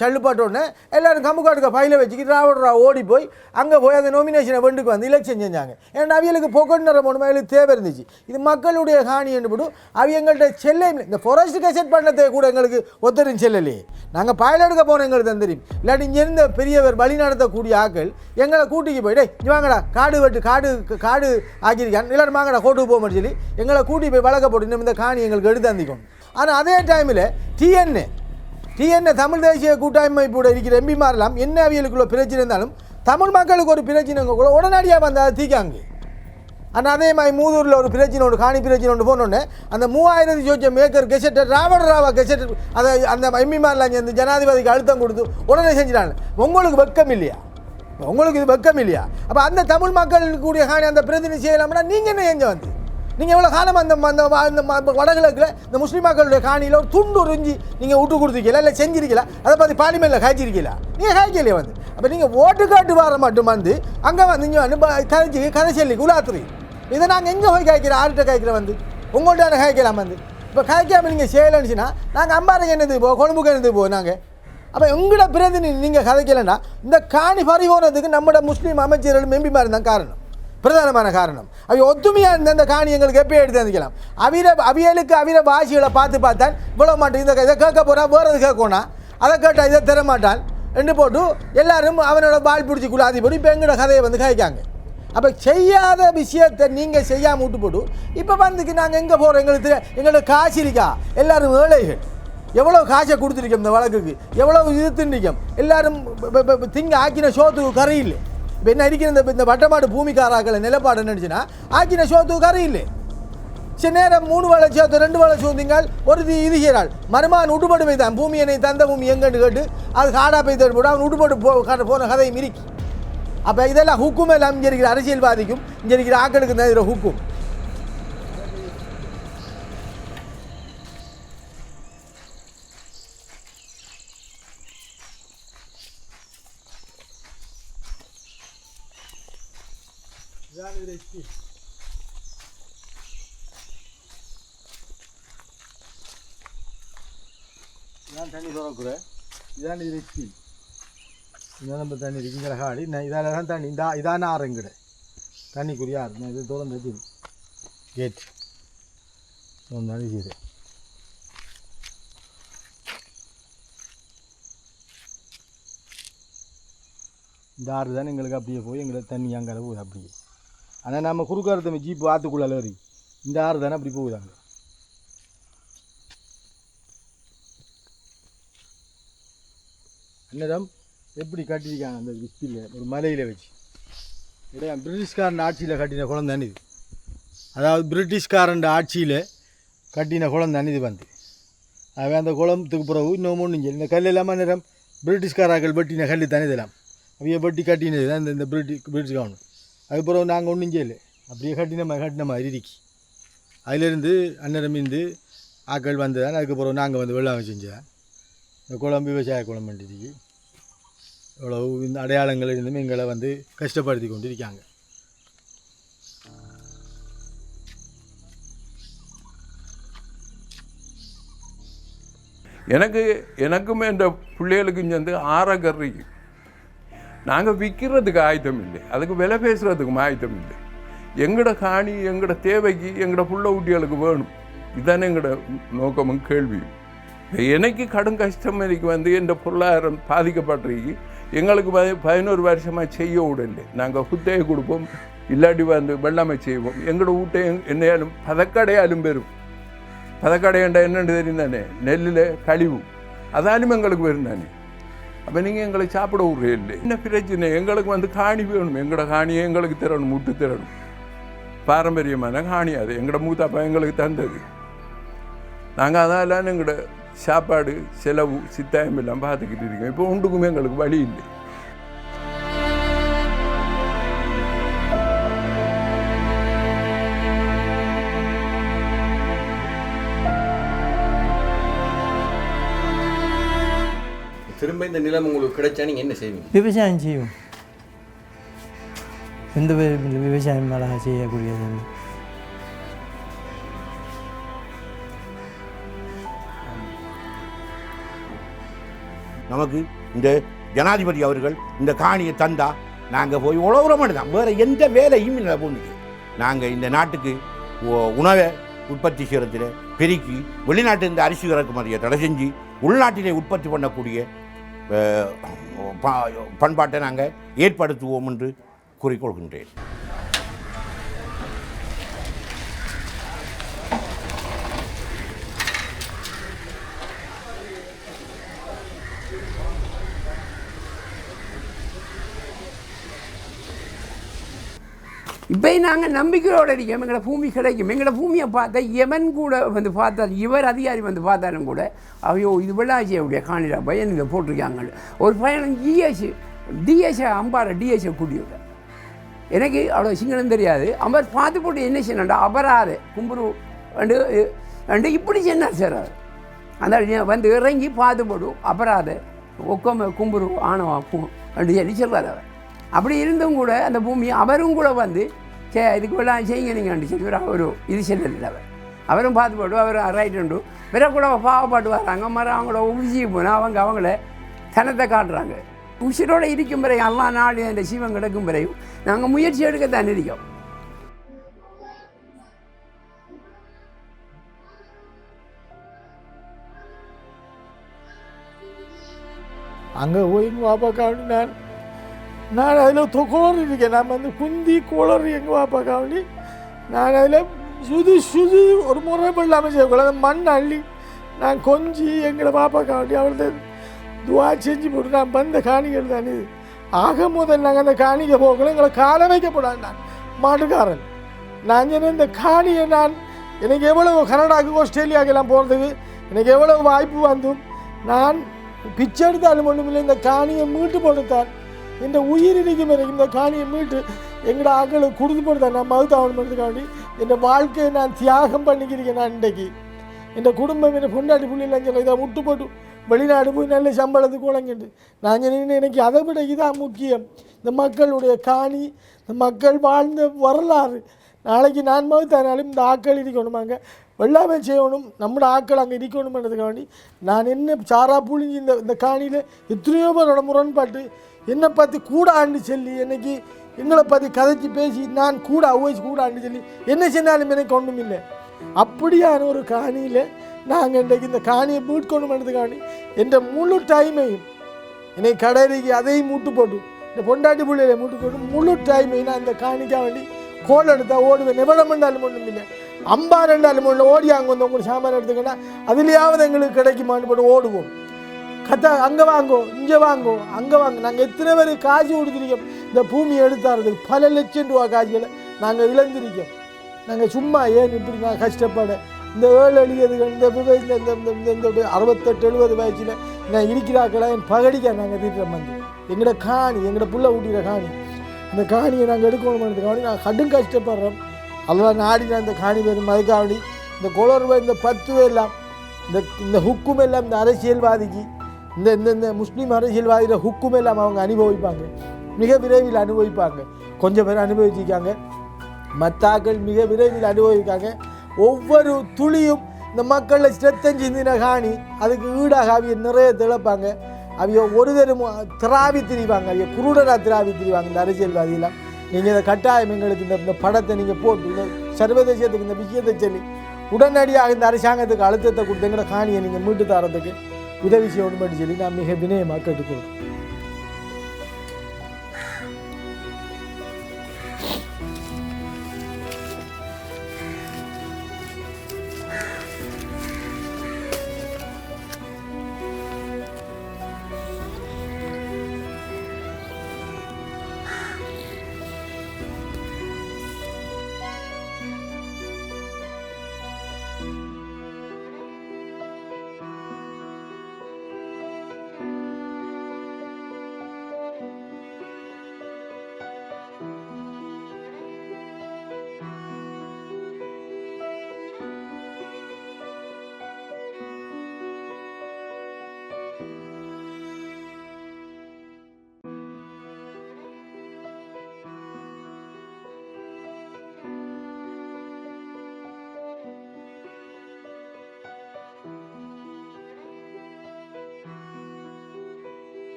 சல்லுப்பட்டோடனே எல்லோரும் கம்புக்காட்டுக்க ஃபைலை வச்சுக்கிட்டு ராவடரா ஓடி போய் அங்கே போய் அந்த நொமினேஷனை வெண்டுக்கு வந்து எலெக்ஷன் செஞ்சாங்க. ஏன்னா அவியலுக்கு பொக்கொண்டு ஒன்று மேலுக்கு தேவை இருந்துச்சு. இது மக்களுடைய காணி என்றுபடும். அவை எங்கள்கிட்ட செல்ல இந்த ஃபாரஸ்ட் கெசட் பண்ணதை கூட எங்களுக்கு ஒத்தரும் செல்லலையே. நாங்கள் பாயில் எடுக்க போனோம், எங்களுக்கு தான் தெரியும். இல்லாட்டி இங்கே இருந்த பெரியவர் வழி நடத்தக்கூடிய ஆக்கள் எங்களை கூட்டிக்கு போய் டேய் வாங்கடா காடு வெட்டு காடு ஆக்கியிருக்கான், இல்லாட்டி வாங்கடா கோட்டுக்கு போக சொல்லி எங்களை கூட்டி போய் வழக்க போட்டு இன்னும் இந்த காணி எங்களுக்கு எடுத்தாந்திக்கணும். ஆனால் அதே டைமில் டிஎன்ஏ தமிழ் தேசிய கூட்டமைப்போட இருக்கிற எம்பிமாரெல்லாம் என்ன அவியலுக்குள்ள பிரச்சனை இருந்தாலும் தமிழ் மக்களுக்கு ஒரு பிரச்சனை கூட உடனடியாக வந்து அதை தீக்காங்க. ஆனால் அதே மாதிரி மூதூரில் ஒரு பிரச்சனை ஒன்று, காணி பிரச்சனை ஒன்று போனோடனே அந்த 3000 சொச்சம் ஏக்கர் கெசட்டை ராவா கெசட் அதை அந்த எம்பிமாரெலாம் சேர்ந்து ஜனாதிபதிக்கு அழுத்தம் கொடுத்து உடனே செஞ்சிட்டாங்க. உங்களுக்கு வெக்கம் இல்லையா? உங்களுக்கு இது வெக்கம் இல்லையா? அப்போ அந்த தமிழ் மக்களுக்கு கூடிய காணி அந்த பிரதிநிதி செய்யலாம்னா நீங்கள் என்ன செஞ்ச வந்து நீங்கள் எவ்வளோ காலம் அந்த வடகிழக்கில் இந்த முஸ்லீம் மக்களுடைய காணியில் ஒரு துண்டு உறிஞ்சி நீங்கள் விட்டு கொடுத்துருக்கீங்களா, இல்லை செஞ்சிருக்கீங்களா? அதை பார்த்து பார்லிமெண்ட்டில் காய்ச்சிருக்கீங்களா? நீங்கள் காய்க்கலையே வந்து. அப்போ நீங்கள் ஓட்டு காட்டு வார மட்டும் வந்து அங்கே வந்து இங்கே வந்து கதை சொல்லி உலாத்துறீங்க. இதை நாங்கள் எங்கே போய் காய்க்கிறோம்? ஆறுகிட்ட காய்க்கிற வந்து உங்கள்கிட்ட காய்க்கலாம் வந்து. இப்போ காய்க்காமல் நீங்கள் செய்யலைன்னுச்சுன்னா நாங்கள் அம்பாறைக்கு என்னது போ, கொழும்புக்கு என்னது போ நாங்கள். அப்போ உங்களோட பிரதிநிதி நீங்கள் கதைக்கலைன்னா இந்த காணி பறிபோனதுக்கு நம்மளோட முஸ்லீம் அமைச்சர்களும் எம்பிமார் தான் காரணம், பிரதானமான காரணம். அவை ஒத்துமையாக இருந்த அந்த காணி எங்களுக்கு எப்போ எடுத்து வந்துக்கலாம். அவியலுக்கு வாசிகளை பார்த்தான் இவ்வளோ மாட்டேன், இதை கேட்க போனால் வேறு எது கேட்கணும், அதை கேட்டால் இதை தர மாட்டான் என்று போட்டு எல்லாரும் அவனோட பால் பிடிச்சி குழாதி போட்டு இப்போ எங்களோட கதையை வந்து காய்க்காங்க. அப்போ செய்யாத விஷயத்தை நீங்கள் செய்யாமல் விட்டு போட்டு இப்போ வந்துக்கு நாங்கள் எங்கே போகிறோம்? எங்களுக்கு காசு இருக்கா? எல்லோரும் ஏழைகள். எவ்வளோ காசை கொடுத்துருக்கோம் இந்த வழக்குக்கு, எவ்வளோ இது திண்டிக்கும். எல்லோரும் திங்க ஆக்கின சோத்துக்கு கரை இல்லை. இப்போ என்ன அடிக்கிற இந்த வட்டமாடு பூமிக்காராக்களை நிலப்பாடு நினச்சுன்னா ஆக்கின சோத்துக்கு கரை இல்லை. சில நேரம் 3 வேளை சோத்து 2 வேளை சோத்திங்கால் ஒரு இது செய்கிறாள் மருமான் உடுபடு வைத்தான். பூமி என்னை தந்த பூமி எங்கன்னு கேட்டு அது காடாக போய் தேடி போட்டு அவன் உடுபடு போன கதையை மிரிக்கி. அப்போ இதெல்லாம் ஹுக்கும் எல்லாம் இங்கே இருக்கிற அரசியல்வாதிக்கும் இங்கே இருக்கிற ஆக்களுக்கு தான் இதில் ஹுக்கும். இதான் தண்ணி திறக்குற, இதான் இது ஸ்கீம். இதான் நம்ம தண்ணி இருக்குங்கிற காடி நான் இதால் தான் தண்ணி இதான ஆறுங்கிட தண்ணிக்குரிய ஆறு. நான் இது திறந்து வச்சு கேட் தண்ணி செய்யுது. இந்த ஆறு தானே எங்களுக்கு அப்படியே போய் எங்களுக்கு தண்ணி அங்கே போகுது அப்படியே. ஆனால் நம்ம குறுக்காரத்தை ஜீப்பு ஆற்றுக்குள்ளால ஏறி இந்த ஆறு தானே அப்படி போகுதாங்க. அன்னிடம் எப்படி கட்டியிருக்காங்க அந்த விஸ்தியில் ஒரு மலையில் வச்சு. இடையா பிரிட்டிஷ்காரன் ஆட்சியில் கட்டின குளம் தானே இது. அதாவது பிரிட்டிஷ்காரன் ஆட்சியில் கட்டின குளம் தானே இது வந்து. அவை அந்த குளத்துக்கு பிறகு இன்னும் ஒன்றும் இந்த கல் இல்லாமல் நேரம் பிரிட்டிஷ்காராக்கள் வெட்டின கல் தானே இதெல்லாம் அவைய வெட்டி கட்டினது தான் இந்த பிரிட்டிஷ் கவர்மெண்ட். அது பிறகு நாங்கள் ஒன்றும் செய்யலை, அப்படியே கட்டின மாதிரி இருக்கி. அதிலிருந்து அந்நேரமிருந்து ஆக்கள் வந்து தான் அதுக்கு பிறகு நாங்கள் வந்து வெள்ளாமை செஞ்சேன். இந்த குளம் விவசாய குளம் பண்ணிட்டு இவ்வளவு இந்த அடையாளங்கள் இருந்தும் எங்களை வந்து கஷ்டப்படுத்தி கொண்டு இருக்காங்க. எனக்கும் என் பிள்ளைகளுக்கும் சேர்ந்து 6 ஏக்கர் இருக்கு. நாங்கள் விற்கிறதுக்கு ஆயுதம் இல்லை, அதுக்கு விலை பேசுகிறதுக்கும் ஆயுதம் இல்லை. எங்களோட காணி எங்களோட தேவைக்கு எங்களோட புள்ள ஊட்டிகளுக்கு வேணும். இதுதானே எங்களோட நோக்கமும் கேள்வியும். எனக்கு கடும் கஷ்டம் எனக்கு வந்து என் பொருளாதாரம் பாதிக்கப்பட்டிருக்கு. எங்களுக்கு 11 வருஷமாக செய்ய விடலை. நாங்கள் குத்தையை கொடுப்போம், இல்லாட்டி வந்து வெள்ளாமை செய்வோம். எங்களோட வீட்டை என்னையாலும் பதக்கடையாலும் பெறும். பதக்கடையாண்டா என்னென்னு தெரியும் தானே, நெல்லில் கழிவு அதாலும் எங்களுக்கு வரும் தானே. அப்போ நீங்கள் எங்களை சாப்பிட விட்றே இல்லை. என்ன பிரச்சனை, எங்களுக்கு வந்து காணி வேணும். எங்களோட காணியை எங்களுக்கு தரணும், முட்டு தரணும். பாரம்பரியமான காணி அது எங்களோட மூத்தாப்பா எங்களுக்கு தந்தது. நாங்கள் அதெல்லாம் எங்களோட சாப்பாடு செலவு சித்தாயம் எல்லாம் பார்த்துக்கிட்டு இருக்கோம். இப்போ ஒன்றுக்குமே எங்களுக்கு வழி இல்லை. திரும்ப இந்த நிலம் உங்களுக்கு கிடைச்சா நீங்கள் என்ன செய்வீங்க? விவசாயம் செய்வோம். எந்த விவசாயம் அழகாக செய்யக்கூடியது. நமக்கு இந்த ஜனாதிபதி அவர்கள் இந்த காணியை தந்தா நாங்கள் போய் உழவுறமாட்டு தான், வேறு எந்த வேலையும் இல்லை. பூமிக்கு நாங்கள் இந்த நாட்டுக்கு உணவை உற்பத்தி செய்கிறதுல பெருக்கி வெளிநாட்டு இந்த அரிசி இறக்குமதியை தடை செஞ்சு உள்நாட்டிலே உற்பத்தி பண்ணக்கூடிய பண்பாட்டை நாங்கள் ஏற்படுத்துவோம் என்று கூறிக்கொள்கின்றேன். இப்போ நாங்கள் நம்பிக்கையோடு இருக்கோம், எங்களோட பூமி கிடைக்கும். எங்களோட பூமியை பார்த்தா எவன் கூட வந்து பார்த்தாலும், இவர் அதிகாரி வந்து பார்த்தாலும் கூட ஐயோ இது வெள்ளாச்சியுடைய காணிடா பையன் இதை போட்டிருக்காங்க. ஒரு பையன் டிஎஸ் அம்பார டிஎஸ் கூட்டியோட எனக்கு அவ்வளோ சிங்களம் தெரியாது. அவர் பார்த்து போட்டு என்ன செய்யணுண்டா அபராத கும்புரு அண்டு இப்படி சொன்னார் சார். அவர் அந்த வந்து இறங்கி பார்த்து போடும் அபராத ஒக்கம கும்புரு ஆணவா அண்டு சொல்லி சொல்வார் அவர். அப்படி இருந்தும் கூட அந்த பூமி அவரும் கூட வந்து இதுக்கு எல்லாம் செய்யுங்க நீங்கள் சொல்லி ஒரு இது சொல்லல. அவரும் பார்த்து போட்டு அவர் ரைட் உண்டு வேற கூட பாவப்பாட்டு வர்றாங்க. மரம் அவங்கள உச்சிக்கு போனால் அவங்கள தனத்தை காட்டுறாங்க. உசிரோடு இருக்கும் பிறகு எல்லா நாடும் அந்த சீவம் கிடக்கும் பிறகு நாங்கள் முயற்சி எடுக்கத்தான் இருக்கோம். அங்கே போய் எங்கள் பாப்பாக்காண்டி நான் அதில் குளறி இருக்கேன். நான் வந்து குந்தி குளறி எங்கள் பாப்பாக்காண்டி நான் அதில் சுது ஒரு முறை இல்லாமல் செய்யக்கூடாது. மண் அள்ளி நான் கொஞ்சி எங்களை பாப்பாக்காண்டி அவளது துவா செஞ்சு போட்டு நான் வந்த காணிகள் தான் இது. ஆக முதல் நாங்கள் அந்த காணிக்கை போகல, எங்களை கால வைக்கப்படாது. நான் மாட்டுக்காரன் நான் சொன்ன இந்த காணியை எனக்கு எவ்வளவு கனடாவுக்கு ஆஸ்திரேலியாவுக்கெல்லாம் போகிறதுக்கு எனக்கு எவ்வளவு வாய்ப்பு வந்தும் நான் பிச்சை எடுத்தாலும் ஒன்றுமில்லை. இந்த காணியை மீட்டு போட்டுத்தான் இந்த உயிர் இருக்கும் வரைக்கும் இந்த காணியை மீட்டு எங்களோட ஆக்களுக்கு கொடுத்து போட்டுத்தான் நான் மதுத்தாவணத்துக்காண்டி இந்த வாழ்க்கையை நான் தியாகம் பண்ணிக்கிறேன். நான் இன்றைக்கு என் குடும்பம் என்ன பொண்டாட்டி புள்ளிலாம் சொல்ல இதை விட்டு போட்டு வெளிநாடு போய் நல்ல சம்பளத்துக்கு உழங்கிட்டு நான் எனக்கு அதை விட இதான் முக்கியம். இந்த மக்களுடைய காணி, இந்த மக்கள் வாழ்ந்த வரலாறு. நாளைக்கு நான் மதுத்தானாலும் இந்த ஆக்கள் இருக்கணுமாங்க, வெள்ளாமை செய்யணும், நம்மளோட ஆக்கள் அங்கே இருக்கணும்ன்றதுக்காண்டி நான் என்ன சாரா புழிஞ்சி இந்த காணியில் எத்தனையோ பேரோட முரண்பாட்டு என்னை பற்றி கூடான்னு சொல்லி என்னைக்கு எங்களை பற்றி கதைச்சி பேசி நான் கூட அவ்வளோ கூடான்னு சொல்லி என்ன செஞ்சாலும் எனக்கு ஒன்றும் இல்லை. அப்படியான ஒரு காணியில் நாங்கள் இன்றைக்கு இந்த காணியை மீட்கணும்ன்றதுக்காண்டி என்ற முழு டைமையும் என்னை கடைக்கு அதையும் மூட்டு போட்டு இந்த பொண்டாட்டி பிள்ளைகளை மூட்டு போட்டு முழு டைமையும் நான் இந்த காணிக்காக வேண்டி கோல் எடுத்தால் ஓடுவேன். நிபடம் என்றாலும் ஒன்றும் இல்லை, அம்பா ரெண்டாலும் ஒன்று ஓடி அங்கே வந்து உங்களுக்கு சாமான் எடுத்துக்கிட்டா அதுலேயாவது எங்களுக்கு கிடைக்குமான்னு போட்டு ஓடுவோம். கத்தா அங்கே வாங்கோ, இங்கே வாங்கோ, அங்கே வாங்க. நாங்கள் எத்தனை பேர் காசு கொடுத்துருக்கோம் இந்த பூமியை எடுத்தாரதுக்கு, பல லட்சம் ரூபா காசுகளை நாங்கள் இழந்திருக்கோம். நாங்கள் சும்மா ஏன் இப்படி நான் கஷ்டப்பட இந்த 7 எழுதியதுகள் இந்த வயசில் இந்த 68-70 வயசில் நான் இருக்கிறாக்களா என் பகடிக்க நாங்கள் தீட்டுறோம். வந்து எங்களோட காணி, எங்களோட புள்ள ஊட்டிகிற காணி, இந்த காணியை நாங்கள் எடுக்கணும்ன்றதுக்காண்டி நான் கடும் கஷ்டப்படுறோம். அதெல்லாம் நாடினா இந்த காணி வரும். அதுக்காண்டி இந்த குளறுவை இந்த 10 எல்லாம் இந்த ஹுக்கும் எல்லாம் இந்த அரசியல்வாதிக்கு இந்த இந்த முஸ்லீம் அரசியல்வாதியோட ஹுக்கும் எல்லாம் அவங்க அனுபவிப்பாங்க, மிக விரைவில் அனுபவிப்பாங்க. கொஞ்சம் பேர் அனுபவிச்சிருக்காங்க, மத்தாக்கள் மிக விரைவில் அனுபவிக்காங்க. ஒவ்வொரு துளியும் இந்த மக்களில் ஸ்ட்ரெத்தம் சிந்தின காணி அதுக்கு ஈடாக அவிய நிறைய திளப்பாங்க. அவிய ஒரு தரம் திராவி திரிவாங்க, அவிய குருடராக திராவி திரிவாங்க இந்த அரசியல்வாதியெல்லாம். நீங்கள் இந்த கட்டாயம் எங்களுக்கு இந்த படத்தை நீங்கள் போட்டு இந்த சர்வதேசத்துக்கு இந்த விஷயத்தை சொல்லி உடனடியாக இந்த அரசாங்கத்துக்கு அழுத்தத்தை கொடுத்து எங்களோட காணியை நீங்கள் மீட்டு தரத்துக்கு உதவி செய்யணும்னு சொல்லி நான் மிக வினயமாக கேட்டுக்கொள்கிறேன்.